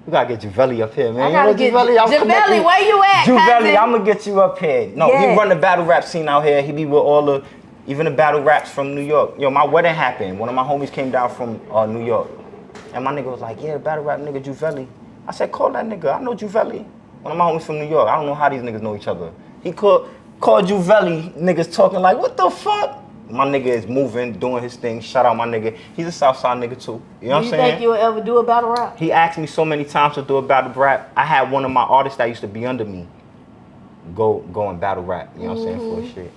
We gotta get Juvelli up here, man. I gotta get Juvelli. Juvelli, where you at? Juvelli, I'm gonna get you up here. No, he run the battle rap scene out here. He be with even the battle raps from New York. Yo, my wedding happened. One of my homies came down from New York, and my nigga was like, yeah, battle rap nigga Juvelli. I said, call that nigga. I know Juvelli. One of my homies from New York. I don't know how these niggas know each other. He called Juvelli. Niggas talking like, what the fuck? My nigga is moving, doing his thing. Shout out my nigga. He's a Southside nigga too. You know what I'm saying? Do you think you'll ever do a battle rap? He asked me so many times to do a battle rap. I had one of my artists that used to be under me go and battle rap. You know what I'm saying? For shit.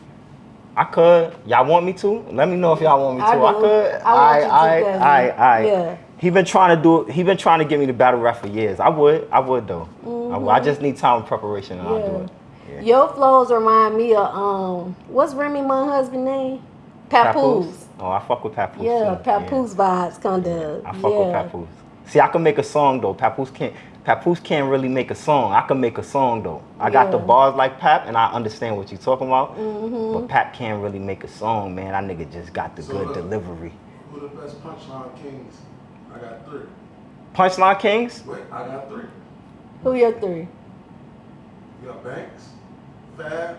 I could. Y'all want me to? Let me know if y'all want me to. I could. I He been trying to do it. He been trying to get me to battle rap for years. I would though. I just need time and preparation and I'll do it. Yeah. Your flows remind me of what's Remy Ma husband's name? Papoose. Oh, I fuck with Papoose. Yeah, Papoose vibes kinda. I fuck with Papoose. See, I can make a song though. Papoose can't really make a song. I can make a song though. I got the bars like Pap, and I understand what you're talking about. But Pap can't really make a song, man. That nigga just got the good delivery. Who the best punchline kings? I got 3. Punchline Kings? Wait, I got 3. Who your 3? You got Banks, Fab,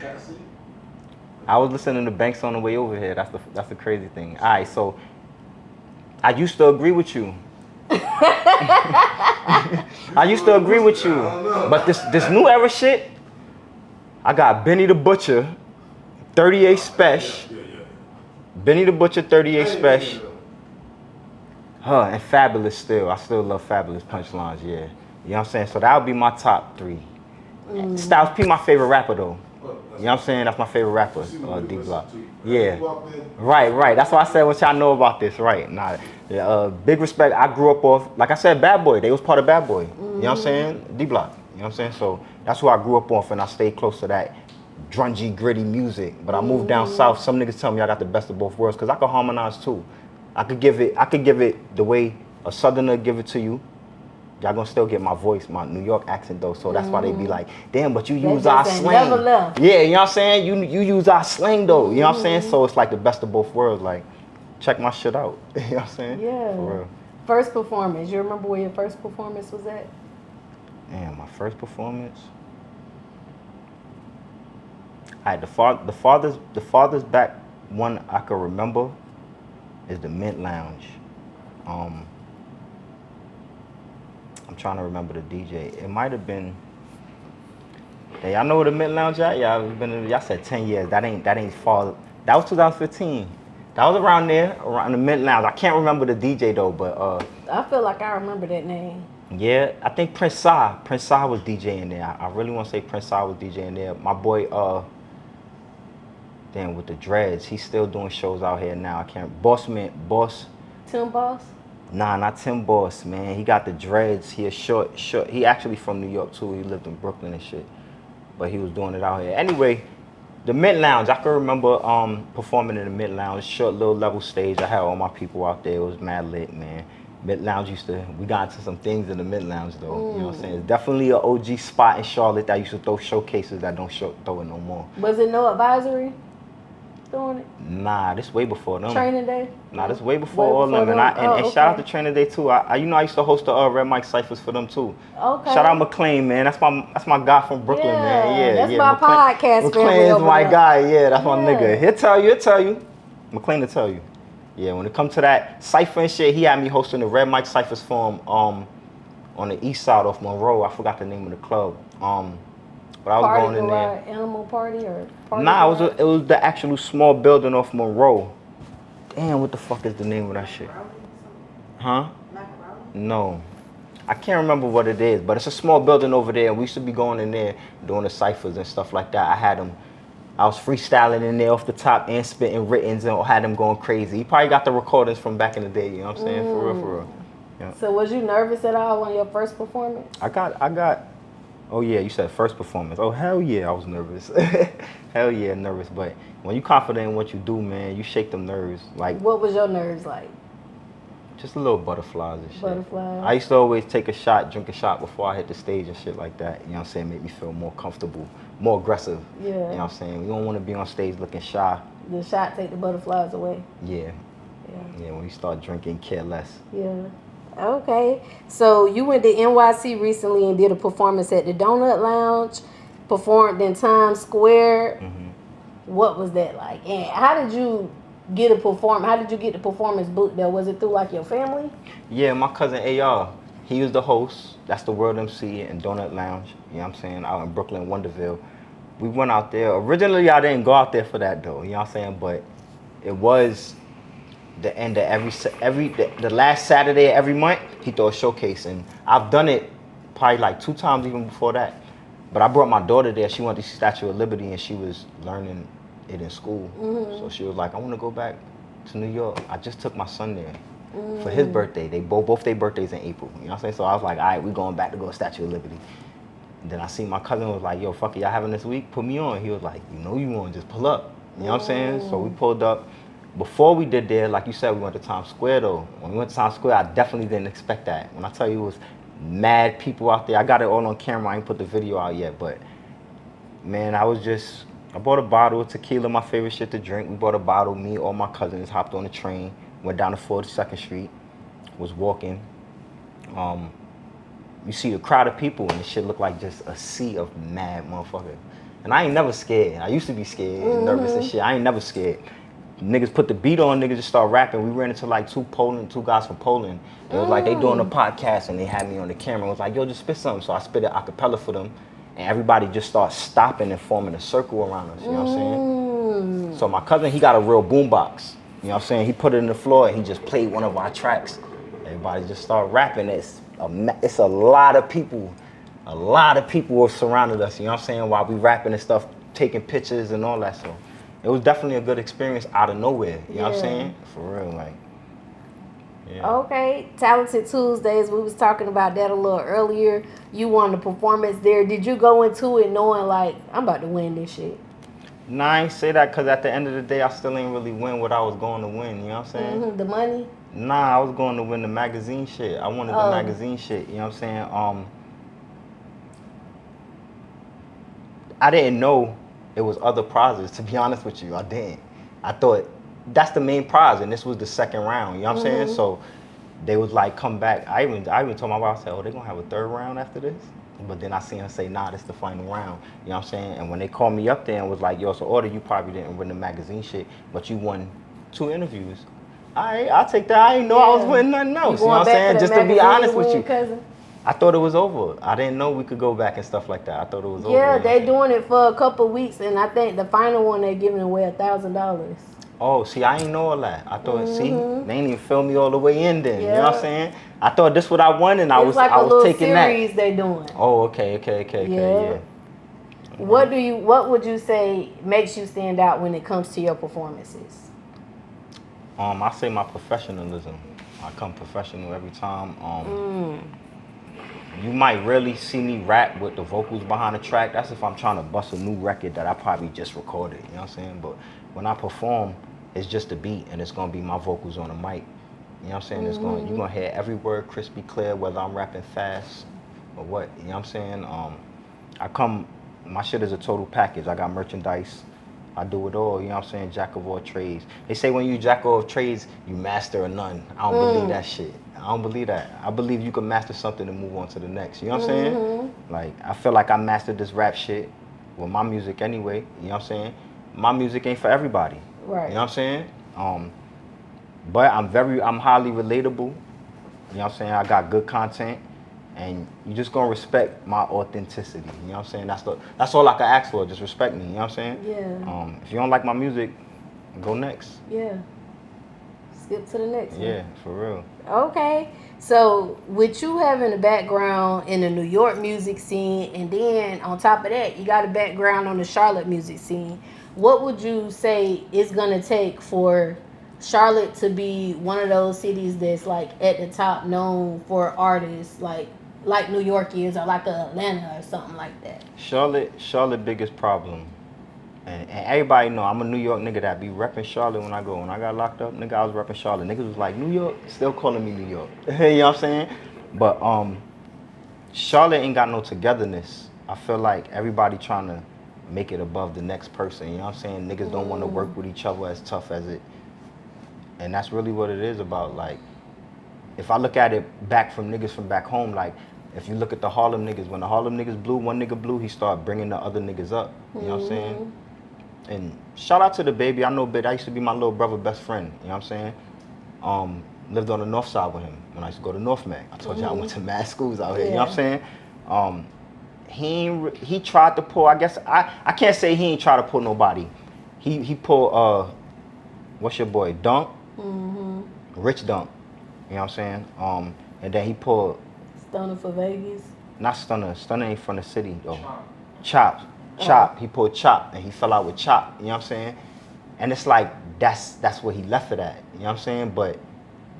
Cassidy. I was listening to Banks on the way over here. That's the crazy thing. All right, so I used to agree with you. I used to agree with you. But this new era shit, I got Benny the Butcher, 38 Special. Yeah. Benny the Butcher, 38 Special. And Fabulous still. I still love Fabulous punchlines, yeah. You know what I'm saying? So that would be my top 3. Styles P, my favorite rapper though. You know what I'm saying? That's my favorite rapper, D Block. Yeah. Right. That's why I said what y'all know about this, right? Nah, big respect. I grew up off, like I said, Bad Boy. They was part of Bad Boy. You know what I'm saying? D Block. You know what I'm saying? So that's who I grew up off, and I stayed close to that grungy, gritty music. But I moved down south. Some niggas tell me I got the best of both worlds, because I could harmonize too. I could give it the way a southerner give it to you. Y'all gonna still get my voice, my New York accent though, so that's why they be like, damn, but you use our slang. Yeah, you know what I'm saying? You use our slang though, you know what I'm saying? So it's like the best of both worlds. Like, check my shit out. You know what I'm saying? Yeah. For real. First performance. You remember where your first performance was at? Damn, my first performance. Alright, the farthest back one I can remember is the Mint Lounge. I'm trying to remember the DJ. It might have been. Hey, y'all know where the Mint Lounge at? Y'all said 10 years. That ain't far. That was 2015. That was around there, around the Mint Lounge. I can't remember the DJ though, but I feel like I remember that name. Yeah, I think Prince Sa was DJing there. I really want to say Prince Sa was DJing there. My boy, damn, with the dreads, he's still doing shows out here now. I can't. Boss. Tim Boss? Nah, not Tim Boss, man. He got the dreads. He a short. He actually from New York too. He lived in Brooklyn and shit, but he was doing it out here. Anyway, the Mint Lounge. I can remember performing in the Mint Lounge, short little level stage. I had all my people out there. It was mad lit, man. Mint Lounge we got into some things in the Mint Lounge though. You know what I'm saying? It's definitely an OG spot in Charlotte that used to throw showcases that don't throw it no more. Was it No Advisory doing it? Nah, this way before them. Training Day? Nah, this way before all them. And shout out to Training Day too. I used to host the Red Mic Cyphers for them too. Okay. Shout out McLean, man. That's my guy from Brooklyn, man. Yeah, that's my podcast McLean's my guy. Yeah, that's my nigga. He'll tell you. McLean will tell you. Yeah, when it comes to that cypher and shit, he had me hosting the Red Mic Cyphers for him on the east side of Monroe. I forgot the name of the club. But I was going in there. Animal party or party? Nah, it was the actual small building off Monroe. Damn, what the fuck is the name of that shit? Huh? No. I can't remember what it is, but it's a small building over there, and we used to be going in there doing the ciphers and stuff like that. I was freestyling in there off the top and spitting writtens and had them going crazy. He probably got the recordings from back in the day, you know what I'm saying? For real. Yeah. So was you nervous at all on your first performance? I got, oh yeah, you said first performance. Oh, hell yeah, I was nervous. Hell yeah, nervous. But when you confident in what you do, man, you shake them nerves. Like, what was your nerves like? Just a little butterflies and shit. Butterflies. I used to always take a shot, drink a shot before I hit the stage and shit like that. You know what I'm saying? Make me feel more comfortable, more aggressive. Yeah. You know what I'm saying? You don't want to be on stage looking shy. The shot take the butterflies away. Yeah. Yeah, when you start drinking, care less. Yeah. Okay. So you went to NYC recently and did a performance at the Donut Lounge, performed in Times Square. Mm-hmm. What was that like? And how did you get the performance booked there? Was it through like your family? Yeah, my cousin AR, he was the host. That's the World MC in Donut Lounge. You know what I'm saying? Out in Brooklyn, Wonderville. We went out there. Originally, I didn't go out there for that though. You know what I'm saying? But it was the end of the last Saturday of every month. He threw a showcase, and I've done it probably like 2 times even before that. But I brought my daughter there. She went to Statue of Liberty, and she was learning it in school. Mm-hmm. So she was like, I want to go back to New York. I just took my son there for his birthday. They both their birthdays in April. You know what I'm saying? So I was like, all right, we going back to go to Statue of Liberty. And then I seen my cousin was like, yo, fuck it, y'all having this week? Put me on. He was like, you know you want, just pull up. You know what I'm saying? So we pulled up. Before we did there, like you said, we went to Times Square though. When we went to Times Square, I definitely didn't expect that. When I tell you it was mad people out there, I got it all on camera. I ain't put the video out yet, but man, I bought a bottle of tequila, my favorite shit to drink. We bought a bottle, me, all my cousins hopped on the train, went down to 42nd Street, was walking. You see a crowd of people and the shit looked like just a sea of mad motherfuckers. And I ain't never scared. I used to be scared and nervous and shit. I ain't never scared. Niggas put the beat on, niggas just start rapping. We ran into like two guys from Poland. It was like they doing a podcast and they had me on the camera. It was like, yo, just spit something. So I spit it a cappella for them. And everybody just starts stopping and forming a circle around us, you know what I'm saying? So my cousin, he got a real boombox. You know what I'm saying? He put it in the floor and he just played one of our tracks. Everybody just started rapping. It's a lot of people. A lot of people were surrounded us, you know what I'm saying, while we rapping and stuff, taking pictures and all that. So it was definitely a good experience out of nowhere, you know what I'm saying? For real, like, yeah. Okay, Talented Tuesdays, we was talking about that a little earlier. You won the performance there. Did you go into it knowing, like, I'm about to win this shit? Nah, I ain't say that because at the end of the day, I still ain't really win what I was going to win, you know what I'm saying? The money? Nah, I was going to win the magazine shit. I wanted the magazine shit, you know what I'm saying? I didn't know it was other prizes, to be honest with you. I didn't. I thought that's the main prize, and this was the second round, you know what I'm saying? So they was like, come back. I even told my wife, I said, oh, they gonna have a third round after this? But then I seen her say, nah, this the final round, you know what I'm saying? And when they called me up there and was like, yo, so order, you probably didn't win the magazine shit, but you won 2 interviews. I'll take that. I didn't know I was winning nothing else, you know what I'm saying? Just to be honest with you. Cousin? I thought it was over. I didn't know we could go back and stuff like that. I thought it was over. Yeah, they doing it for a couple weeks, and I think the final one they're giving away $1,000. Oh, see, I ain't know all that. I thought, see, they ain't even film me all the way in then. Yeah. You know what I'm saying? I thought this what I won, and I was like taking that. It's like a little series they doing. Oh, okay, yeah. What would you say makes you stand out when it comes to your performances? I say my professionalism. I come professional every time. You might really see me rap with the vocals behind the track. That's if I'm trying to bust a new record that I probably just recorded, you know what I'm saying? But when I perform, it's just a beat and it's gonna be my vocals on the mic. You know what I'm saying? You're gonna hear every word crispy clear, whether I'm rapping fast or what, you know what I'm saying? My shit is a total package. I got merchandise. I do it all, you know what I'm saying? Jack of all trades. They say when you jack of all trades, you master of none. I don't believe that shit. I don't believe that. I believe you can master something and move on to the next. You know what I'm saying? Like, I feel like I mastered this rap shit with my music anyway. You know what I'm saying? My music ain't for everybody. Right. You know what I'm saying? But I'm highly relatable. You know what I'm saying? I got good content. And you just gonna respect my authenticity. You know what I'm saying? That's all I can ask for. Just respect me. You know what I'm saying? Yeah. If you don't like my music, go next. Yeah. Skip to the next one. Yeah, for real. Okay. So with you having a background in the New York music scene, and then on top of that, you got a background on the Charlotte music scene, what would you say it's gonna take for Charlotte to be one of those cities that's like at the top, known for artists like New York is, or like Atlanta or something like that? Charlotte biggest problem. And everybody know I'm a New York nigga that be repping Charlotte when I go. When I got locked up, nigga, I was repping Charlotte. Niggas was like, New York, still calling me New York. You know what I'm saying? But Charlotte ain't got no togetherness. I feel like everybody trying to make it above the next person. You know what I'm saying? Niggas don't want to work with each other as tough as it. And that's really what it is about. Like, if I look at it back from niggas from back home, like, if you look at the Harlem niggas, when the Harlem niggas blew, one nigga blew, he started bringing the other niggas up. You know what I'm saying? And shout out to DaBaby. I know Bit. I used to be my little brother best friend. You know what I'm saying? Lived on the north side with him when I used to go to North Mac. I told you I went to mad schools out here. You know what I'm saying? He tried to pull, I guess, I can't say he ain't try to pull nobody. He pulled, what's your boy, Dunk? Rich Dunk. You know what I'm saying? And then he pulled... Stunner for Vegas? Not Stunner. Stunner ain't from the city, though. Chop. He pulled Chop, and he fell out with Chop. You know what I'm saying? And it's like, that's where he left it at. You know what I'm saying? But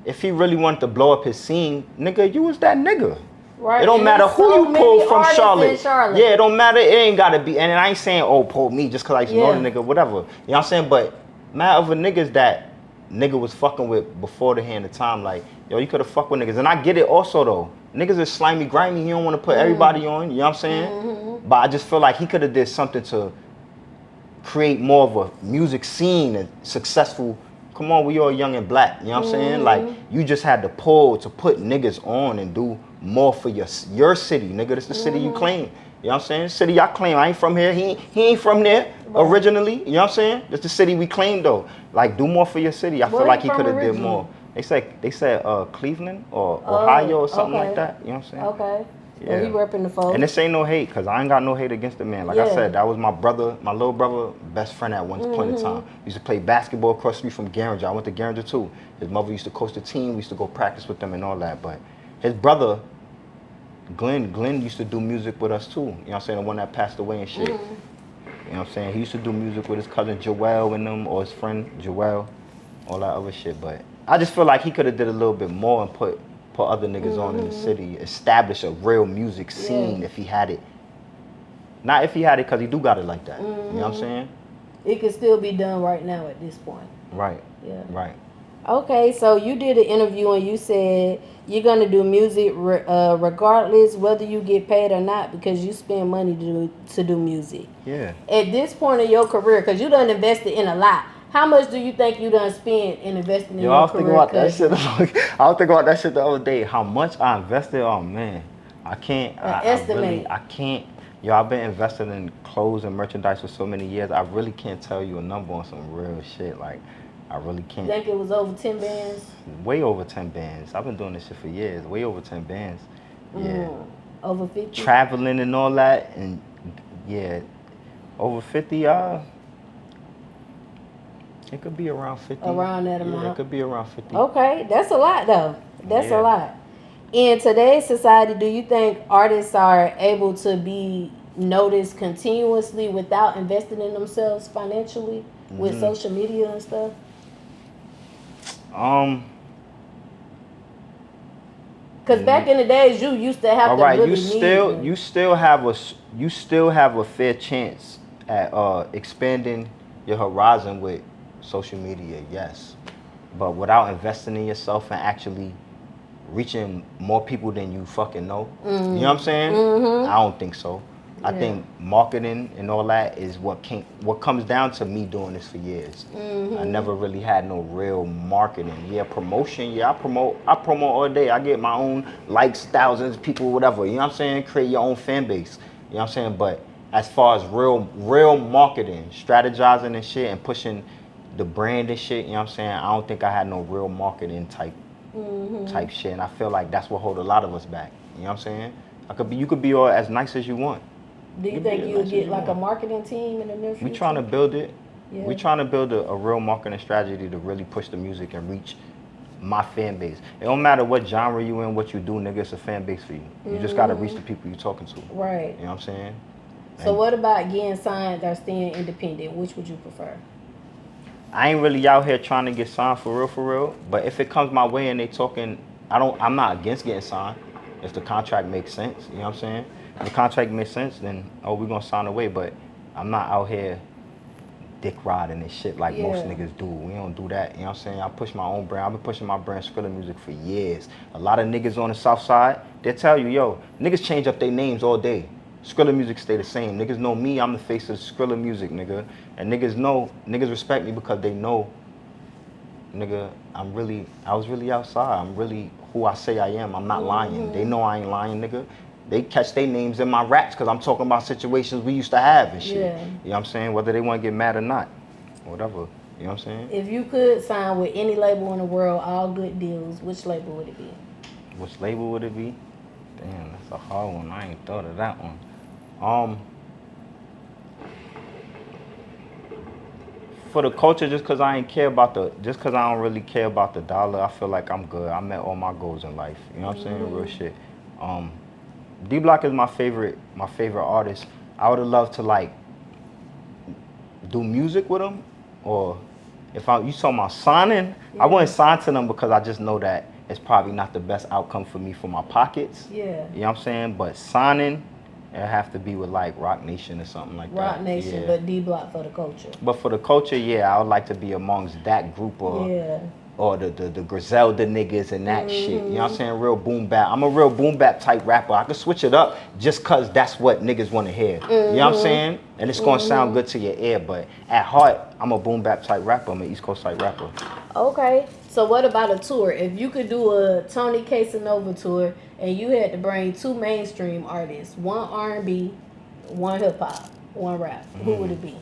if he really wanted to blow up his scene, nigga, you was that nigga. Right. It don't matter who you pull from Charlotte. Yeah, it don't matter. It ain't got to be. And I ain't saying, oh, pull me just because I used to know the nigga, whatever. You know what I'm saying? But mad other niggas that nigga was fucking with before the hand of time, like, yo, you could have fucked with niggas. And I get it also, though. Niggas is slimy, grimy. He don't want to put everybody on. You know what I'm saying? But I just feel like he could have did something to create more of a music scene, a successful come on, we all young and black. You know what I'm saying? Like, you just had the pull to put niggas on and do more for your city, nigga. This the city you claim. You know what I'm saying? City I claim. I ain't from here. He ain't from there originally. You know what I'm saying? That's the city we claim though. Like, do more for your city. I feel like he could have did more. They said Cleveland or Ohio or something like that. You know what I'm saying? Okay. Yeah. Well, he repping the folks. And this ain't no hate, because I ain't got no hate against the man. Like I said, that was my brother, my little brother, best friend at one point in time. We used to play basketball across the street from Garinger. I went to Garinger too. His mother used to coach the team. We used to go practice with them and all that. But his brother, Glenn used to do music with us too. You know what I'm saying? The one that passed away and shit. You know what I'm saying? He used to do music with his cousin Joel and them, or his friend Joel, all that other shit. But I just feel like he could have did a little bit more and put other niggas on in the city, establish a real music scene if he had it. Not if he had it, because he do got it like that. You know what I'm saying? It could still be done right now at this point. Right. Yeah. Right. Okay, so you did an interview and you said you're going to do music regardless whether you get paid or not, because you spend money to do music. Yeah. At this point in your career, because you done invested in a lot, how much do you think you done spent in investing in your career? I was thinking about that shit. I was thinking about that shit the other day. How much I invested? Oh man, I can't. Estimate. I can't. Yo, I've been investing in clothes and merchandise for so many years. I really can't tell you a number on some real shit. Like, I really can't. You think it was over 10 bands? Way over 10 bands. I've been doing this shit for years. Way over 10 bands. Yeah. Over 50? Traveling and all that, and yeah, over 50. It could be around 50. Around that amount? Yeah, it could be around 50. Okay, that's a lot though. That's a Yeah. lot. In today's society, do you think artists are able to be noticed continuously without investing in themselves financially with social media and stuff? Because back in the days, you used to have all to right, really you still have a fair chance at expanding your horizon with social media, yes, but without investing in yourself and actually reaching more people than you fucking know. You know what I'm saying? I don't think so. I think marketing and all that is what comes down to me doing this for years. I never really had no real marketing. Yeah, promotion. Yeah, I promote all day. I get my own likes, thousands, people, whatever. You know what I'm saying? Create your own fan base. You know what I'm saying? But as far as real marketing, strategizing and shit, and pushing the brand and shit, you know what I'm saying? I don't think I had no real marketing type shit, and I feel like that's what hold a lot of us back. You know what I'm saying? You could be all as nice as you want. Do you think you'll get like a marketing team in the near future? We trying to build it. Yeah. We trying to build a real marketing strategy to really push the music and reach my fan base. It don't matter what genre you in, what you do, nigga, it's a fan base for you. You just gotta reach the people you talking to. Right. You know what I'm saying? So what about getting signed or staying independent? Which would you prefer? I ain't really out here trying to get signed for real. But if it comes my way and they talking, I'm not against getting signed if the contract makes sense. You know what I'm saying? If the contract makes sense, then we're gonna sign away. But I'm not out here dick riding and shit like most niggas do. We don't do that. You know what I'm saying? I push my own brand. I've been pushing my brand Skrilla Music for years. A lot of niggas on the south side, they tell you, yo, niggas change up their names all day. Skrilla Music stay the same. Niggas know me, I'm the face of Skrilla Music, nigga. And niggas respect me because they know, nigga, I was really outside. I'm really who I say I am. I'm not lying. They know I ain't lying, nigga. They catch their names in my raps because I'm talking about situations we used to have and shit. Yeah. You know what I'm saying? Whether they want to get mad or not. Whatever. You know what I'm saying? If you could sign with any label in the world, all good deals, which label would it be? Which label would it be? Damn, that's a hard one. I ain't thought of that one. For the culture, just cause I don't really care about the dollar, I feel like I'm good. I met all my goals in life. You know what I'm saying? Real shit. D-Block is my favorite artist. I would have loved to like do music with him, or you talking about signing, I wouldn't sign to them because I just know that it's probably not the best outcome for me for my pockets. Yeah. You know what I'm saying? But signing, it'd have to be with like Rock Nation or something like that. Rock Nation, but D-Block for the culture. But for the culture, yeah, I would like to be amongst that group or or the Griselda niggas and that shit. You know what I'm saying? Real boom bap. I'm a real boom bap type rapper. I can switch it up just cause that's what niggas want to hear. You know what I'm saying? And it's gonna sound good to your ear, but at heart, I'm a boom bap type rapper. I'm an East Coast type rapper. Okay. So what about a tour? If you could do a Tony Casanova tour and you had to bring 2 mainstream artists, one R&B, one hip hop, one rap, who would it be?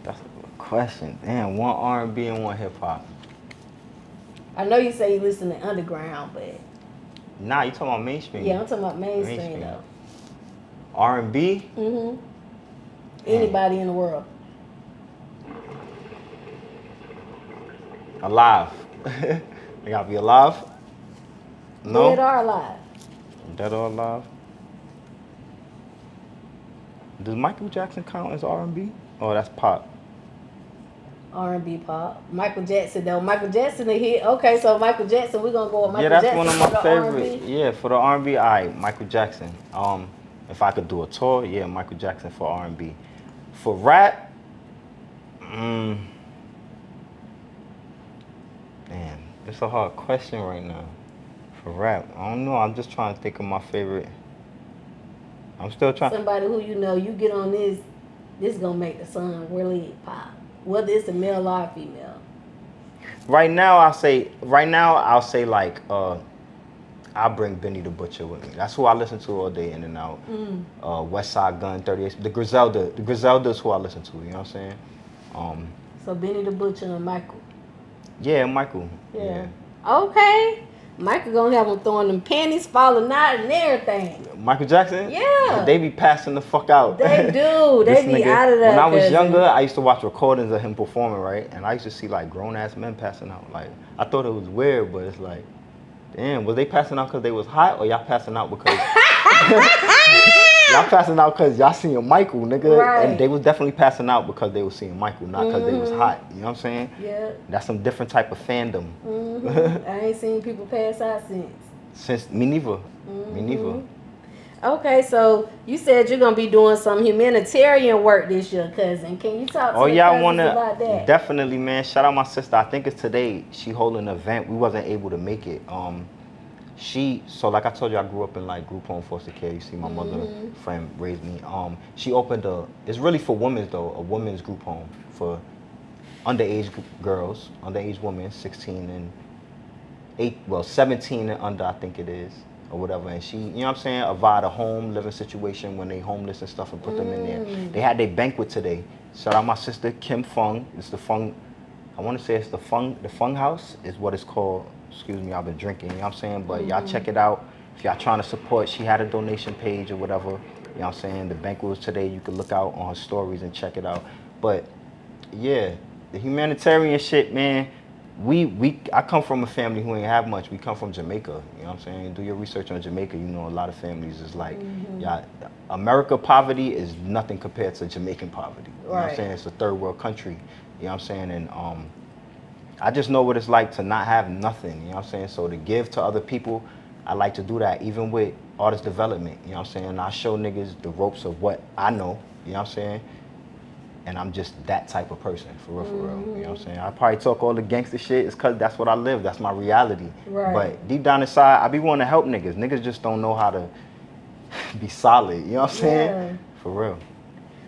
That's a good question. Damn, one R&B and one hip hop. I know you say you listen to underground, but Nah, you talking about mainstream? yeah, I'm talking about mainstream though. R&B? Anybody in the world. Alive. They gotta be alive? No? Dead or alive? Dead or alive? Does Michael Jackson count as R&B? Oh, that's pop. R&B pop. Michael Jackson though. Michael Jackson a hit. Okay, so Michael Jackson, we're gonna go with Michael Jackson. Yeah, that's one of my for the favorites. R&B. Yeah, for the R&B, alright, Michael Jackson. If I could do a tour, yeah, Michael Jackson for R&B. For rap, damn, it's a hard question right now. For rap, I don't know. I'm just trying to think of my favorite. I'm still trying. Somebody who you know, you get on this gonna make the song really pop. Whether it's a male or a female. Right now, I'll say like, I'll bring Benny the Butcher with me. That's who I listen to all day in and out. West Side Gun, 38. The Griselda is who I listen to. You know what I'm saying? So Benny the Butcher and Michael. Yeah, Michael. Yeah. Okay. Michael gonna have him throwing them panties falling out and everything. Michael Jackson? Yeah. They be passing the fuck out. They do. They be out of that. When I was younger, I used to watch recordings of him performing, right? And I used to see like grown ass men passing out. Like, I thought it was weird, but it's like, damn, was they passing out because they was hot, or y'all passing out because y'all passing out because y'all seeing Michael, nigga? Right. And they was definitely passing out because they was seeing Michael, not because they was hot. You know what I'm saying? Yeah. That's some different type of fandom. I ain't seen people pass out since. Me neither. Me neither. Okay, so you said you're gonna be doing some humanitarian work this year, cousin. Can you talk to Oh the yeah, I cousins wanna about that? definitely, man. Shout out my sister. I think it's today. She holding an event. We wasn't able to make it. So like I told you, I grew up in like group home foster care. You see, my mother friend raised me. She opened it's really for women's though, a women's group home for underage girls, underage women, 16 and 17 and under, I think it is, or whatever. And she, you know what I'm saying, provide a home living situation when they homeless and stuff and put them in there. They had their banquet today. Shout out my sister Kim Fung. It's the Fung. I want to say it's the Fung House is what it's called. Excuse me, I've been drinking, you know what I'm saying? But y'all check it out. If y'all trying to support, she had a donation page or whatever. You know what I'm saying? The banquet was today. You can look out on her stories and check it out. But yeah, the humanitarian shit, man. I come from a family who ain't have much. We come from Jamaica. You know what I'm saying? Do your research on Jamaica. You know a lot of families is like, America poverty is nothing compared to Jamaican poverty. You know what I'm saying? It's a third world country. You know what I'm saying? And I just know what it's like to not have nothing, you know what I'm saying? So to give to other people, I like to do that, even with artist development, you know what I'm saying? I show niggas the ropes of what I know, you know what I'm saying? And I'm just that type of person, for real, you know what I'm saying? I probably talk all the gangster shit, it's cause that's what I live, that's my reality. Right. But deep down inside, I be wanting to help niggas. Niggas just don't know how to be solid, you know what I'm saying? Yeah. For real.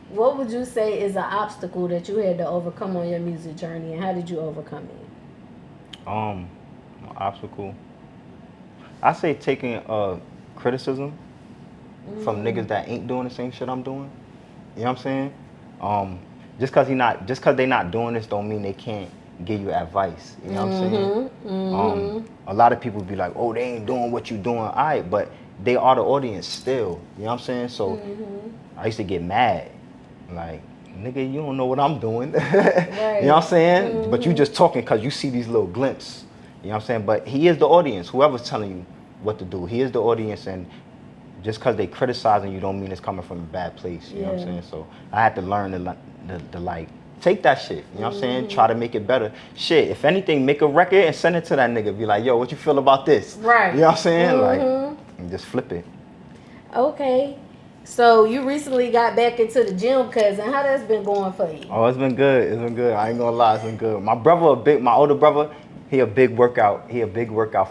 What would you say is an obstacle that you had to overcome on your music journey, and how did you overcome it? An obstacle. I say taking criticism from niggas that ain't doing the same shit I'm doing. You know what I'm saying? Just cause they not doing this don't mean they can't give you advice. You know what I'm saying? A lot of people be like, oh, they ain't doing what you doing. All right, but they are the audience still. You know what I'm saying? So I used to get mad. Like, nigga, you don't know what I'm doing. You know what I'm saying? But you just talking because you see these little glimpses. You know what I'm saying? But he is the audience. Whoever's telling you what to do, he is the audience. And just because they criticizing you don't mean it's coming from a bad place. You know what I'm saying? So I had to learn to like, take that shit. You know what I'm saying? Try to make it better. Shit, if anything, make a record and send it to that nigga. Be like, yo, what you feel about this? Right. You know what I'm saying? Like, and just flip it. Okay. So you recently got back into the gym, cousin. How that's been going for you? Oh, it's been good. It's been good. I ain't gonna lie, it's been good. My older brother, he a big workout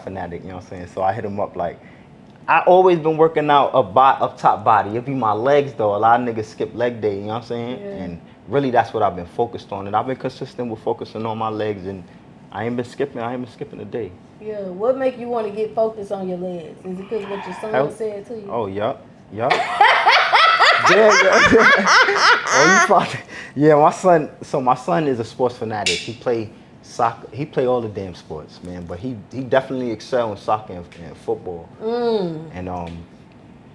fanatic, you know what I'm saying? So I hit him up like, I always been working out up top body. It'd be my legs though. A lot of niggas skip leg day, you know what I'm saying? Yeah. And really that's what I've been focused on. And I've been consistent with focusing on my legs, and I ain't been skipping a day. Yeah. What make you want to get focused on your legs? Is it because what your son said to you? Oh, yup. Yeah. Oh, you probably, yeah, my son is a sports fanatic. He play soccer. He play all the damn sports, man. But he definitely excel in soccer and football. And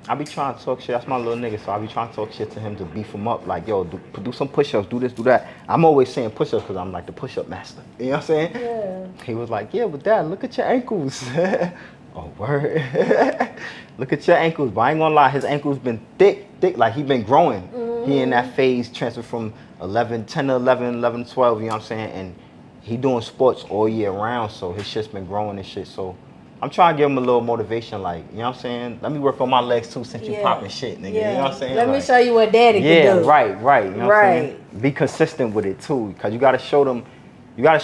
I be trying to talk shit. That's my little nigga. So I be trying to talk shit to him to beef him up. Like, yo, do some push-ups, do this, do that. I'm always saying push-ups because I'm like the push-up master. You know what I'm saying? Yeah. He was like, yeah, but Dad, look at your ankles. Oh, word. Look at your ankles. But I ain't gonna lie, his ankles been thick. Like, he been growing. He in that phase, transfer from 10 to 11 to 12, you know what I'm saying? And he doing sports all year round, so his shit's been growing and shit. So I'm trying to give him a little motivation, like, you know what I'm saying? Let me work on my legs too since you popping shit, nigga. Yeah. You know what I'm saying? Let like, me show you what daddy can do. Yeah, right. You know what I'm saying? Be consistent with it too, because you gotta show them, you gotta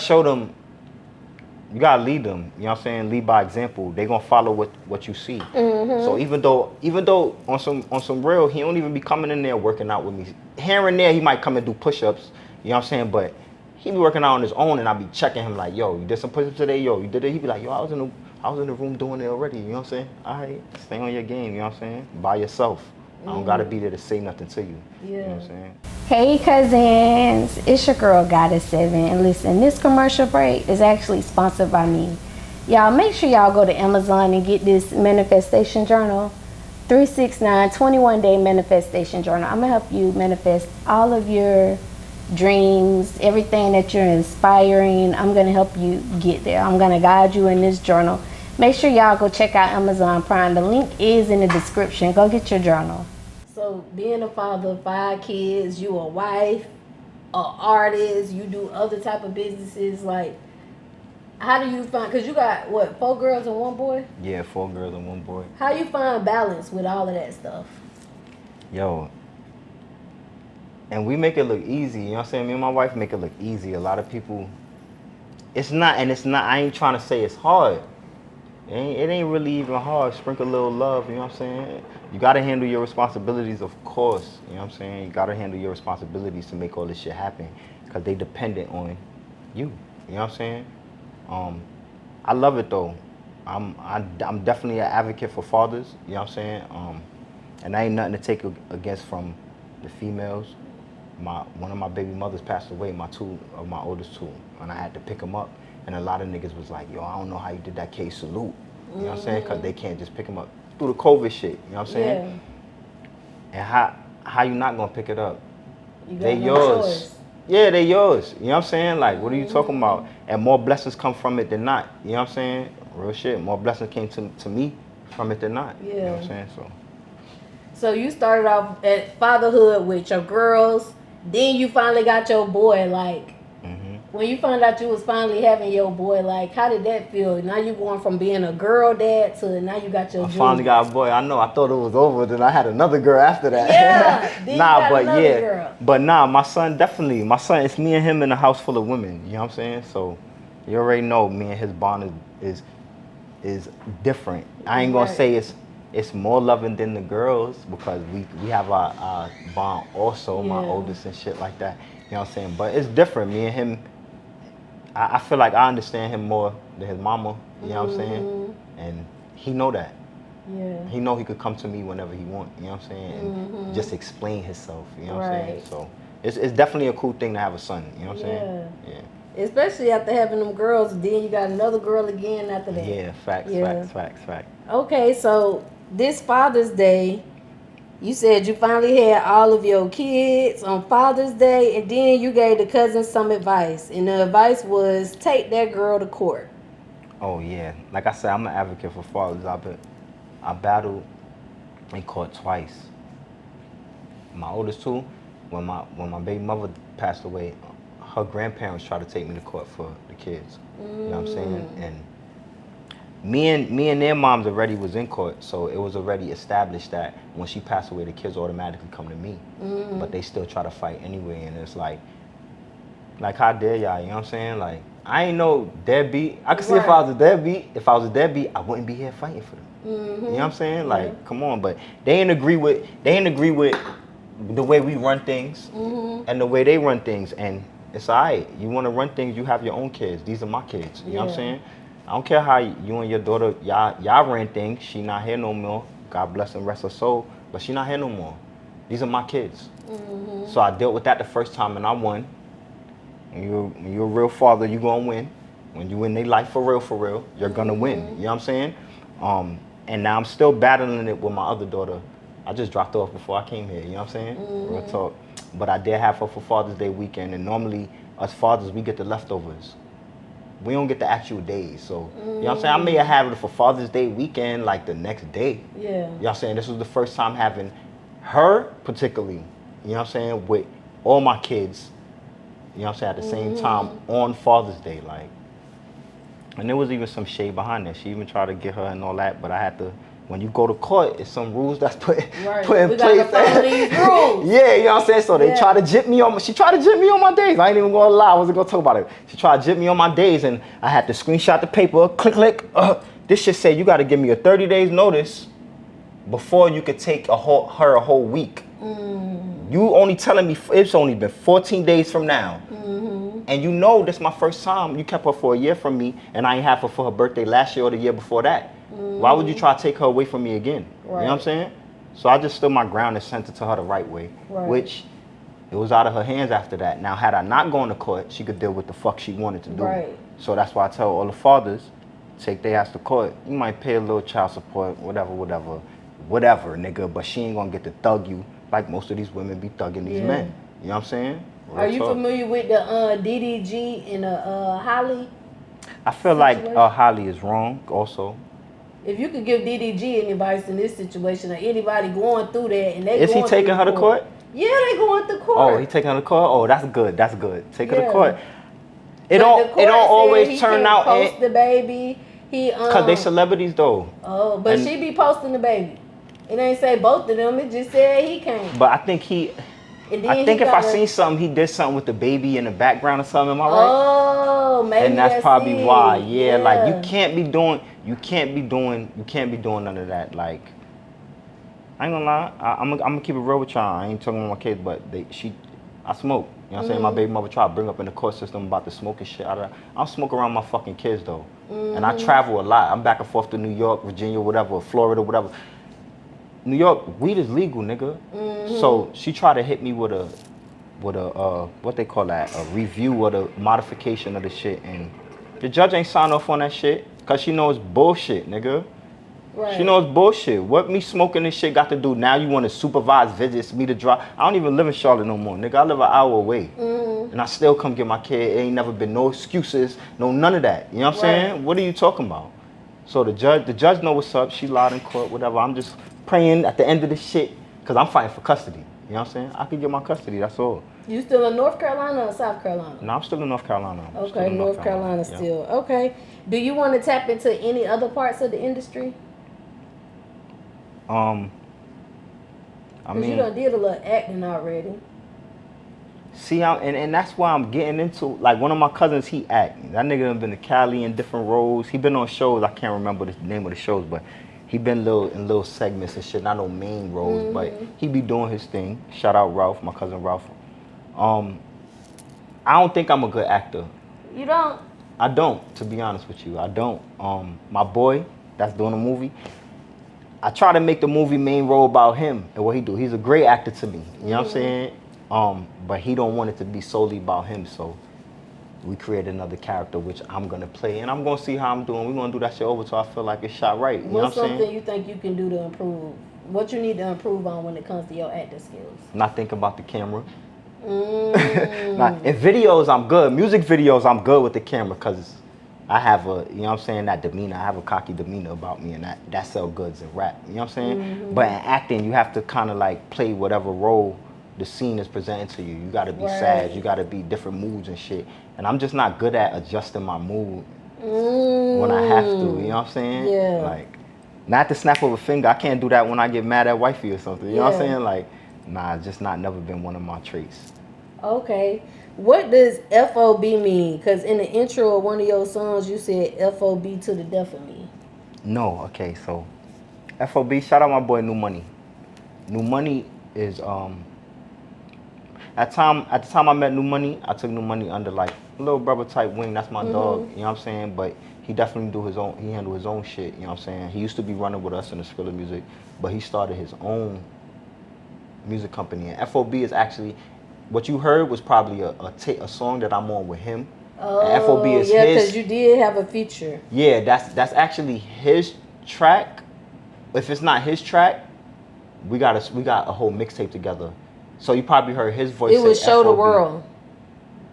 lead them, you know what I'm saying? Lead by example. They gonna follow what you see. So even though on some real, he don't even be coming in there working out with me. Here and there he might come and do push-ups, you know what I'm saying? But he be working out on his own, and I be checking him like, yo, you did some push-ups today? Yo, you did it? He be like, yo, I was in the room doing it already, you know what I'm saying? All right, stay on your game, you know what I'm saying? By yourself. I don't gotta be there to say nothing to you. Yeah. You know what I'm saying? Hey Cuzns, it's your girl Goddess7, and listen, this commercial break is actually sponsored by me. Y'all make sure y'all go to Amazon and get this manifestation journal, 369 21-day manifestation journal. I'm gonna help you manifest all of your dreams, everything that you're inspiring. I'm gonna help you get there. I'm gonna guide you in this journal. Make sure y'all go check out Amazon Prime. The link is in the description. Go get your journal. So being a father of 5 kids, you a wife, a artist, you do other type of businesses, like, how do you find, because you got, what, 4 girls and 1 boy? Yeah, 4 girls and 1 boy. How you find balance with all of that stuff? Yo, and we make it look easy, you know what I'm saying? Me and my wife make it look easy. A lot of people, it's not, I ain't trying to say it's hard. It ain't really even hard. Sprinkle a little love, you know what I'm saying? You gotta handle your responsibilities, of course, you know what I'm saying? You gotta handle your responsibilities to make all this shit happen, because they dependent on you know what I'm saying? I love it though. I'm definitely an advocate for fathers, you know what I'm saying? And I ain't nothing to take against from the females. One of my baby mothers passed away, my oldest 2, and I had to pick them up. And a lot of niggas was like, yo, I don't know how you did that case salute. You know what I'm saying? Because they can't just pick them up through the COVID shit. You know what I'm saying? Yeah. And how you not going to pick it up? They yours. Choice. Yeah, they yours. You know what I'm saying? Like, what are you talking about? And more blessings come from it than not. You know what I'm saying? Real shit. More blessings came to me from it than not. Yeah. You know what I'm saying? So you started off at fatherhood with your girls. Then you finally got your boy, like, when you found out you was finally having your boy, like, how did that feel? Now you going from being a girl dad to now you got your junior. Finally got a boy. I know. I thought it was over. Then I had another girl after that. Yeah. Then girl. But my son definitely. My son, it's me and him in a house full of women. You know what I'm saying? So you already know me and his bond is different. I ain't gonna say it's more loving than the girls, because we have our bond also. My oldest and shit like that. You know what I'm saying? But it's different. Me and him. I feel like I understand him more than his mama, you know what I'm saying? And he know that. Yeah. He know he could come to me whenever he want, you know what I'm saying? And just explain himself, you know what I'm saying? So it's definitely a cool thing to have a son, you know what I'm saying? Yeah. Especially after having them girls, then you got another girl again after that. Yeah, facts. Okay, so this Father's Day, you said you finally had all of your kids on Father's Day, and then you gave the cousins some advice. And the advice was, take that girl to court. Oh, yeah. Like I said, I'm an advocate for fathers. I battled in court twice. My oldest 2, when my baby mother passed away, her grandparents tried to take me to court for the kids. You know what I'm saying? And me and their moms already was in court, so it was already established that when she passed away, the kids automatically come to me. But they still try to fight anyway, and it's like, Like, how dare y'all? You know what I'm saying? Like, I ain't no deadbeat. I could see if I was a deadbeat, I wouldn't be here fighting for them. You know what I'm saying? Like, come on, but they ain't agree with the way we run things and the way they run things, and it's alright. You want to run things, you have your own kids. These are my kids. You know what I'm saying? I don't care how you and your daughter y'all ran things. She not here no more. God bless and rest her soul, but she not here no more. These are my kids. So I dealt with that the first time and I won. When you're a real father, you're gonna win. When you in their life for real, you're gonna win. You know what I'm saying? And now I'm still battling it with my other daughter. I just dropped off before I came here, you know what I'm saying? Real talk. But I did have her for Father's Day weekend, and normally us fathers, we get the leftovers. We don't get the actual days, so, you know what I'm saying? I may have it for Father's Day weekend, like the next day. Yeah. You know what I'm saying? This was the first time having her particularly, you know what I'm saying, with all my kids, you know what I'm saying, at the same time on Father's Day, like. And there was even some shade behind that. She even tried to get her and all that, but I had to, when you go to court, it's some rules that's put in place. We gotta follow these rules. Yeah, you know what I'm saying? So they try to jip me on, she tried to jip me on my days. I ain't even gonna lie, I wasn't gonna talk about it. She tried to jip me on my days, and I had to screenshot the paper, click. This shit said you gotta give me a 30 days notice before you could take her a whole week. You only telling me it's only been 14 days from now. And you know this my first time. You kept her for a year from me, and I ain't have her for her birthday last year or the year before that. Why would you try to take her away from me again? You know what I'm saying? So I just stood my ground and sent it to her the right way, which it was out of her hands after that. Now, had I not gone to court, she could deal with the fuck she wanted to do. So that's why I tell all the fathers, take their ass to court. You might pay a little child support, whatever, nigga, but she ain't gonna get to thug you like most of these women be thugging these men. You know what I'm saying? Are you familiar with the DDG and the Holly? I feel like Holly is wrong also. If you could give DDG any advice in this situation, or anybody going through that, and they is he taking her to court? Yeah, they going to court. Oh, he taking her to court? Oh, that's good. Take her to court. It don't always turn out. Post DaBaby. Cause they celebrities though. Oh, but she be posting DaBaby. It ain't say both of them. It just said he can't. But I think if I seen something, he did something with DaBaby in the background or something. Am I right? Oh, maybe. And that's probably why. Yeah, like you can't be doing none of that. Like, I ain't gonna lie. I'm gonna keep it real with y'all. I ain't talking about my kids, but I smoke. You know what I'm saying? My baby mother tried to bring up in the court system about the smoking shit. I don't smoke around my fucking kids though. And I travel a lot. I'm back and forth to New York, Virginia, whatever, Florida, whatever. New York, weed is legal, nigga. So she tried to hit me with a what they call that, a review or the modification of the shit, and the judge ain't signed off on that shit because she knows bullshit, nigga. She knows bullshit. What me smoking this shit got to do? Now you want to supervise visits, me to drive? I don't even live in Charlotte no more, nigga. I live an hour away, and I still come get my kid. It ain't never been no excuses, no none of that. You know what I'm saying? What are you talking about? So the judge know what's up. She lied in court, whatever. I'm just praying at the end of this shit because I'm fighting for custody. You know what I'm saying? I can get my custody. That's all. You still in North Carolina or South Carolina? No, I'm still in North Carolina. Okay, North Carolina still. Yeah. Okay. Do you want to tap into any other parts of the industry? I mean, you done did a little acting already. See, and that's why I'm getting into, like, one of my cousins, he act. That nigga done been to Cali in different roles. He been on shows. I can't remember the name of the shows, but he been in little segments and shit. Not no main roles, but he be doing his thing. Shout out Ralph, my cousin Ralph. I don't think I'm a good actor. You don't? I don't, to be honest with you. I don't. My boy that's doing the movie, I try to make the movie main role about him and what he do. He's a great actor to me. You know what I'm saying? But he don't want it to be solely about him, so we create another character which I'm gonna play, and I'm gonna see how I'm doing. We're gonna do that shit over till I feel like it's shot right. You know what I'm saying? What's something you think you can do to improve? What you need to improve on when it comes to your acting skills? Not think about the camera. In videos, I'm good. Music videos, I'm good with the camera because I have you know what I'm saying, that demeanor. I have a cocky demeanor about me, and that sell goods in rap. You know what I'm saying? But in acting, you have to kind of like play whatever role the scene is presenting to you. You got to be sad. You got to be different moods and shit. And I'm just not good at adjusting my mood when I have to. You know what I'm saying? Yeah. Like, not the snap of a finger. I can't do that when I get mad at wifey or something. You know what I'm saying? Like, nah, just never been one of my traits. Okay. What does FOB mean? Because in the intro of one of your songs, you said FOB to the death of me. No, okay, so FOB, shout out my boy New Money. New Money is at the time I met New Money, I took New Money under like a little brother type wing. That's my dog, you know what I'm saying? But he definitely handle his own shit, you know what I'm saying? He used to be running with us in the Skrilla music, but he started his own music company. And FOB is actually, what you heard was probably a song that I'm on with him. Oh, and FOB is yeah, his. because you did have a feature. Yeah, that's actually his track. If it's not his track, we got a whole mixtape together. So you probably heard his voice. It was say Show the FOB. World.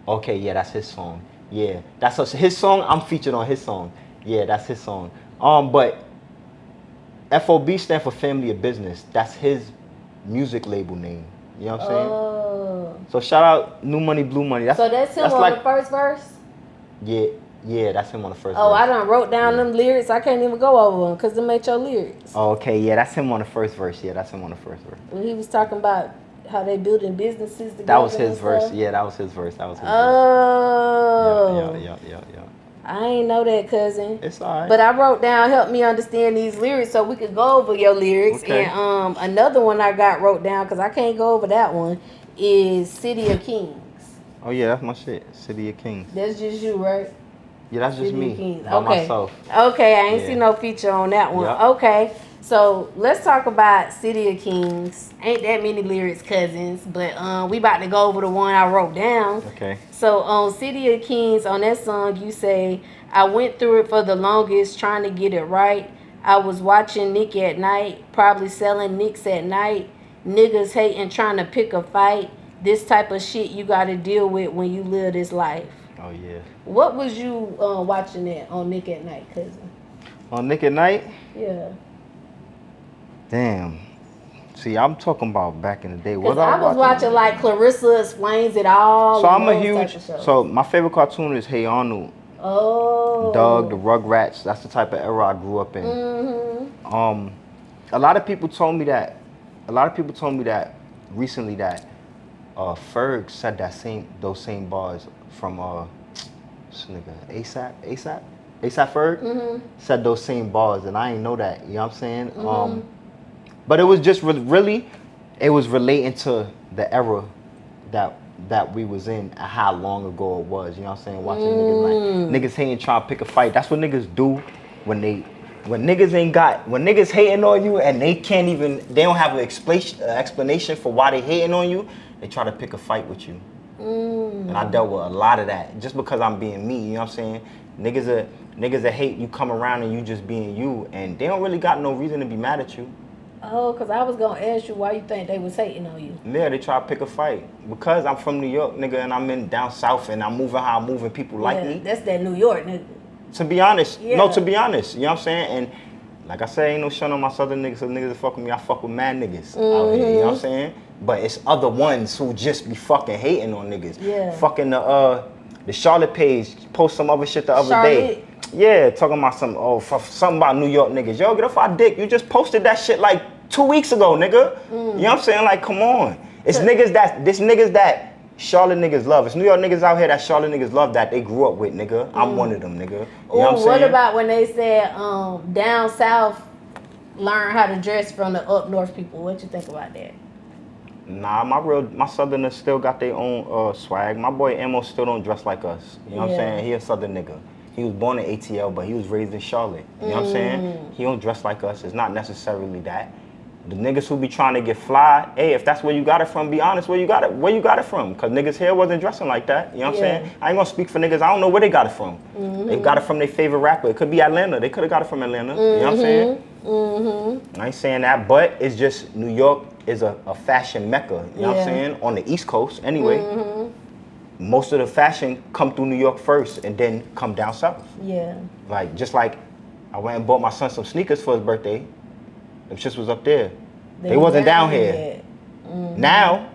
Okay, yeah, that's his song. Yeah, that's his song. I'm featured on his song. Yeah, that's his song. But FOB stand for Family of Business. That's his music label name. You know what I'm saying? Oh. So shout out New Money, Blue Money. So that's him on the first verse? Yeah, that's him on the first verse. Oh, I done wrote down them lyrics. I can't even go over them because them ain't your lyrics. Oh, okay, yeah, that's him on the first verse. Yeah, that's him on the first verse. When he was talking about how they building businesses together. That was his and verse. stuff. Yeah, that was his verse. Oh. Yeah. I ain't know that, cousin. It's alright. But I wrote down, help me understand these lyrics so we could go over your lyrics. Okay. And another one I got wrote down, because I can't go over that one, is City of Kings. Oh, yeah, that's my shit. City of Kings. That's just you, right? Yeah, that's just City me. of Kings. By myself. Okay, I ain't Yeah. see no feature on that one. Yep. Okay, so let's talk about City of Kings. Ain't that many lyrics, Cuzns, but we about to go over the one I wrote down. Okay. So on City of Kings, on that song, you say, I went through it for the longest, trying to get it right. I was watching Nick at night, probably selling Nicks at night. Niggas hating, trying to pick a fight. This type of shit you got to deal with when you live this life. Oh, yeah. What was you watching that on Nick at Night, cousin? On Nick at Night? Yeah. Damn. See, I'm talking about back in the day. Because I was watching like Clarissa Explains It All. So I'm a those huge. type of shows. So my favorite cartoon is Hey Arnold. Oh. Doug, the Rugrats. That's the type of era I grew up in. Mm-hmm. A lot of people told me that recently that Ferg said those same bars from this nigga ASAP Ferg said those same bars, and I ain't know that. You know what I'm saying? But it was just really it was relating to the era that we was in, how long ago it was. You know what I'm saying? Watching niggas hating, trying to pick a fight. That's what niggas do when niggas hating on you and they don't have an explanation for why they hating on you. They try to pick a fight with you. And I dealt with a lot of that just because I'm being me. You know what I'm saying? Niggas that hate you come around and you just being you, and they don't really got no reason to be mad at you. Oh, because I was going to ask you why you think they was hating on you. Yeah, they try to pick a fight. Because I'm from New York, nigga, and I'm in down south, and I'm moving how I'm moving, people like me. That's that New York, nigga. To be honest. Yeah. No, to be honest. You know what I'm saying? And like I said, ain't no shun on my southern niggas, so niggas that fuck with me, I fuck with mad niggas out here. You know what I'm saying? But it's other ones who just be fucking hating on niggas. Yeah. Fucking the Charlotte page, post some other shit the other day. Yeah, talking about something about New York niggas. Yo, get off our dick. You just posted that shit like 2 weeks ago, nigga. You know what I'm saying? Like, come on. It's niggas that Charlotte niggas love. It's New York niggas out here that Charlotte niggas love that they grew up with, nigga. I'm one of them, nigga. You know what I'm saying? What about when they said down south learn how to dress from the up north people? What you think about that? Nah, my southerners still got their own swag. My boy Amo still don't dress like us. You know what I'm saying? He a southern nigga. He was born in ATL, but he was raised in Charlotte. You know what I'm saying? He don't dress like us. It's not necessarily that. The niggas who be trying to get fly, hey, if that's where you got it from, be honest where you got it from. Cause niggas here wasn't dressing like that. You know what I'm saying? I ain't gonna speak for niggas. I don't know where they got it from. They got it from their favorite rapper. It could be Atlanta. They could have got it from Atlanta. You know what I'm saying? I ain't saying that, but it's just New York is a fashion mecca. You know what I'm saying? On the East Coast, anyway. Most of the fashion come through New York first and then come down south. Yeah. Like, just like I went and bought my son some sneakers for his birthday. Them shits was up there. They wasn't down here. Now,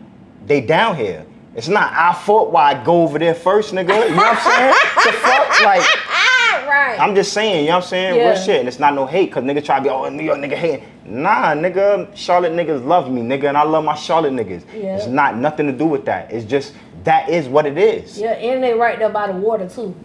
they down here. It's not our fault why I go over there first, nigga. You know what I'm saying? The fuck? Like, right. I'm just saying, you know what I'm saying? Real shit. And it's not no hate, because nigga try to be, oh, New York nigga hating. Nah, nigga, Charlotte niggas love me, nigga, and I love my Charlotte niggas. It's not nothing to do with that. It's just that is what it is. Yeah, and they right there by the water too.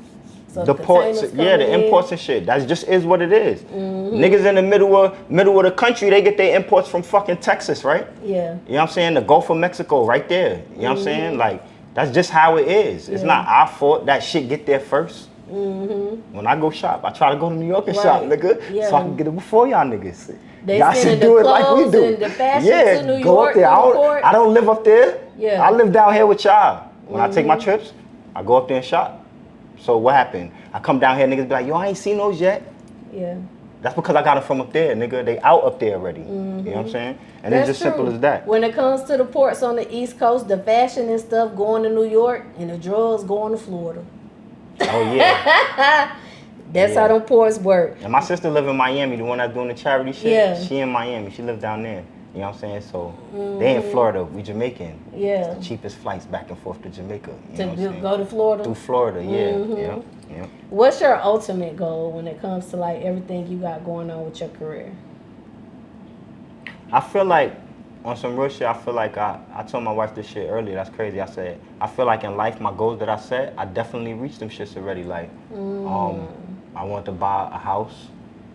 So The ports, yeah, the imports and shit. That just is what it is. Niggas in the middle of the country, they get their imports from fucking Texas, right? Yeah. You know what I'm saying? The Gulf of Mexico, right there. You know what I'm saying? Like, that's just how it is. It's not our fault that shit get there first. When I go shop, I try to go to New York and shop, nigga, so I can get it before y'all niggas. Y'all should do it like we do. And the fashion to New go York, up there. I don't live up there. Yeah. I live down here with y'all. When I take my trips, I go up there and shop. So what happened? I come down here, niggas be like, yo, I ain't seen those yet. Yeah. That's because I got them from up there, nigga. They out up there already. You know what I'm saying? And That's it's just simple as that. When it comes to the ports on the East Coast, the fashion and stuff going to New York and the drugs going to Florida. Oh, yeah. That's how them ports work. And my sister live in Miami, the one that's doing the charity shit. Yeah. She in Miami. She live down there. You know what I'm saying? So they in Florida. We Jamaican. Yeah. It's the cheapest flights back and forth to Jamaica. You know To what I'm saying? go to Florida? Through Florida, yeah. What's your ultimate goal when it comes to like everything you got going on with your career? I feel like, on some real shit, I feel like I told my wife this shit earlier. That's crazy. I said, I feel like in life, my goals that I set, I definitely reached them shits already. Like, I want to buy a house.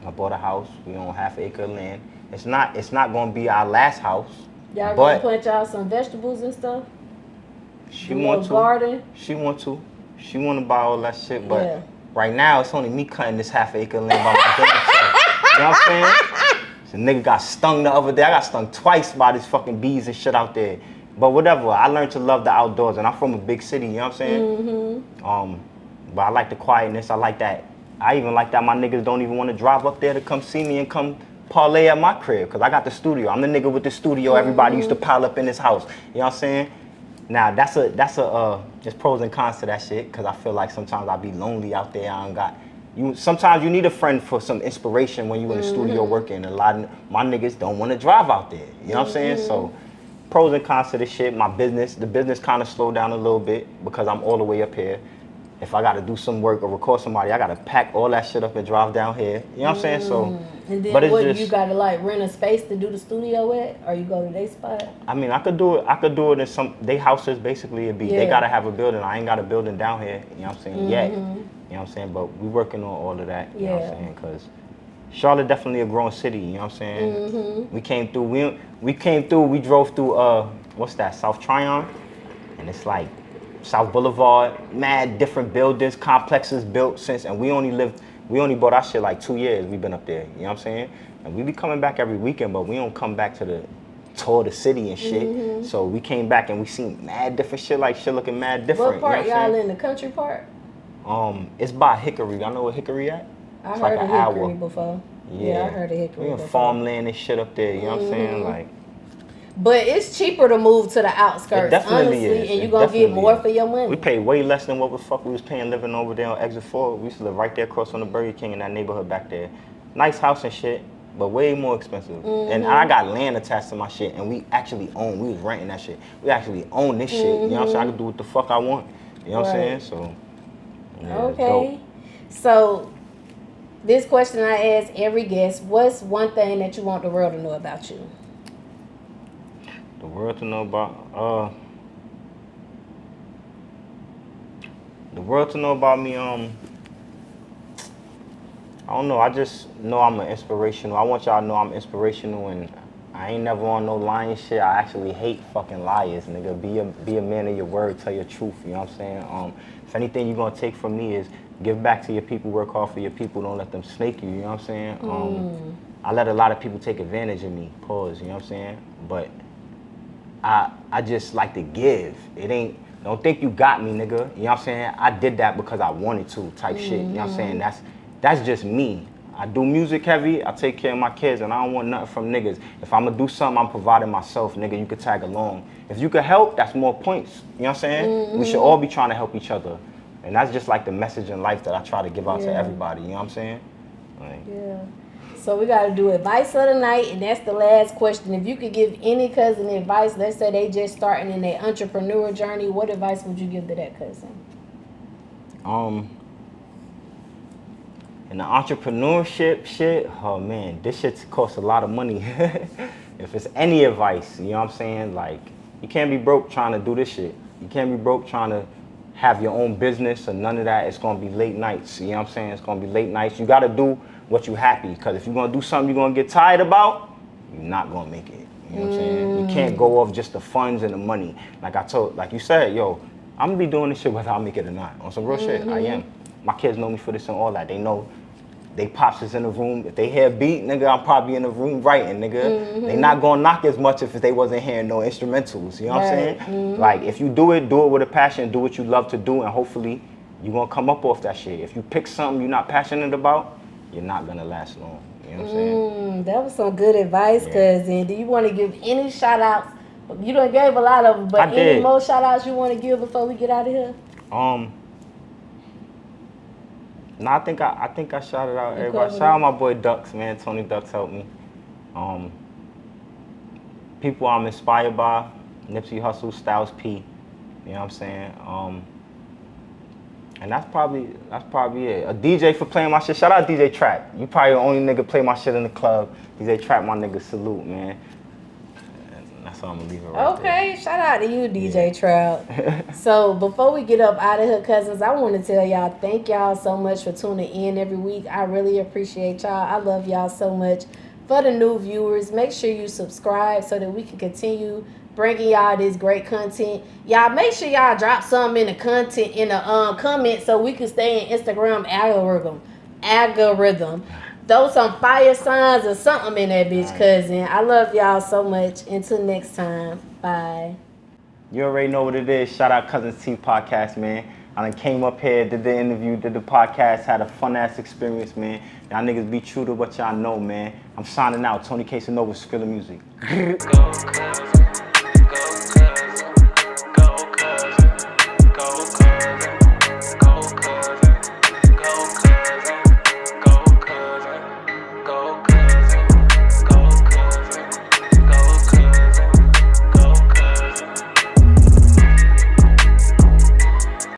I bought a house. We own 1/2 acre of land. It's not gonna be our last house. Y'all but gonna plant y'all some vegetables and stuff? She want to. Garden? She want to. She want to buy all that shit. But Yeah. right now, it's only me cutting this 1/2 acre land by my damn self. You know what I'm saying? So nigga got stung the other day. I got stung twice by these fucking bees and shit out there. But whatever. I learned to love the outdoors, and I'm from a big city. You know what I'm saying? But I like the quietness. I like that. I even like that my niggas don't even want to drive up there to come see me and come parlay at my crib, because I got the studio. I'm the nigga with the studio everybody used to pile up in his house. You know what I'm saying? Now, that's there's pros and cons to that shit, because I feel like sometimes I be lonely out there. I don't got, sometimes you need a friend for some inspiration when you in the studio working. A lot of my niggas don't want to drive out there. You know what I'm saying? So, pros and cons to this shit. The business kind of slowed down a little bit because I'm all the way up here. If I got to do some work or record somebody, I got to pack all that shit up and drive down here. You know what I'm saying? So, and then but it's what, just, you got to like rent a space to do the studio at, or you go to their spot? I mean, I could do it in some, they houses basically. It'd be, they got to have a building. I ain't got a building down here, you know what I'm saying, yet. You know what I'm saying? But we working on all of that, you know what I'm saying? Because Charlotte definitely a growing city, you know what I'm saying? We came through, we drove through, what's that, South Tryon? And it's like, South Boulevard, mad different buildings, complexes built since, and we only bought our shit like 2 years. We've been up there, you know what I'm saying? And we be coming back every weekend, but we don't come back to tour the city and shit. So we came back and we seen mad different shit, like shit looking mad different. What part you know what y'all in, the country part? It's by Hickory. Y'all know where Hickory at? I It's heard like of an Hickory hour. before. Yeah, I heard of Hickory we in before. farmland and shit up there, you know what I'm saying? Like, but it's cheaper to move to the outskirts, it definitely honestly, is. and It you're going to get definitely more is. for your money. We paid way less than what the fuck we was paying living over there on Exit 4. We used to live right there across from the Burger King in that neighborhood back there. Nice house and shit, but way more expensive. And I got land attached to my shit, and we actually own, we was renting that shit. We actually own this shit, you know what I'm saying? I can do what the fuck I want, you know what I'm saying? So, yeah, okay. So, this question I ask every guest, what's one thing that you want the world to know about you? The world to know about, me, I don't know, I just know I'm an inspirational. I want y'all to know I'm inspirational, and I ain't never on no lying shit. I actually hate fucking liars, nigga. Be a man of your word, tell your truth, you know what I'm saying? If anything you're gonna take from me is give back to your people, work hard for your people, don't let them snake you, you know what I'm saying? I let a lot of people take advantage of me, pause, you know what I'm saying? But I just like to give. It ain't, don't think you got me, nigga. You know what I'm saying? I did that because I wanted to type shit. You know what I'm saying? That's just me. I do music heavy, I take care of my kids, and I don't want nothing from niggas. If I'm gonna do something, I'm providing myself, nigga. You could tag along. If you could help, that's more points. You know what I'm saying? We should all be trying to help each other. And that's just like the message in life that I try to give out to everybody. You know what I'm saying? Like, Yeah. So we got to do advice of the night, and that's the last question. If you could give any cousin advice, let's say they just starting in their entrepreneur journey, what advice would you give to that cousin? In the entrepreneurship shit, oh man, this shit costs a lot of money. If it's any advice, you know what I'm saying? Like, you can't be broke trying to do this shit. You can't be broke trying to have your own business or none of that. It's gonna be late nights. You know what I'm saying? It's gonna be late nights. You gotta do what you happy. Because if you're gonna do something you're gonna get tired about, you're not gonna make it. You know what I'm saying? You can't go off just the funds and the money. Like you said, yo, I'm gonna be doing this shit whether I make it or not. On some real shit, I am. My kids know me for this and all that. They know they pops is in the room. If they hear a beat, nigga, I'm probably in the room writing, nigga. They not gonna knock as much if they wasn't hearing no instrumentals. You know what I'm saying? Like, if you do it with a passion, do what you love to do, and hopefully you're gonna come up off that shit. If you pick something you're not passionate about, you're not gonna last long. You know what I'm saying? That was some good advice, Cuzn. Do you want to give any shout outs? You done gave a lot of them, but any more shout outs you want to give before we get out of here? No, I think I shouted out everybody. Shout out my boy Ducks, man. Tony Ducks helped me. People I'm inspired by: Nipsey Hussle, Styles P. You know what I'm saying? And that's probably it. A DJ for playing my shit. Shout out DJ Trap. You probably the only nigga play my shit in the club. DJ Trap, my nigga, salute, man. That's how I'm gonna leave it right there. Shout out to you, DJ Trout. So before we get up out of here, Cuzns, I want to tell y'all, thank y'all so much for tuning in every week. I really appreciate y'all. I love y'all so much. For the new viewers, make sure you subscribe so that we can continue bringing y'all this great content. Y'all make sure y'all drop something in the content in the comments so we can stay in Instagram algorithm. Throw some fire signs or something in that bitch, Cuzn. I love y'all so much. Until next time. Bye. You already know what it is. Shout out Cuzns T Podcast, man. I done came up here, did the interview, did the podcast, had a fun-ass experience, man. Y'all niggas be true to what y'all know, man. I'm signing out. Tony Caseanova, Skrilla Music.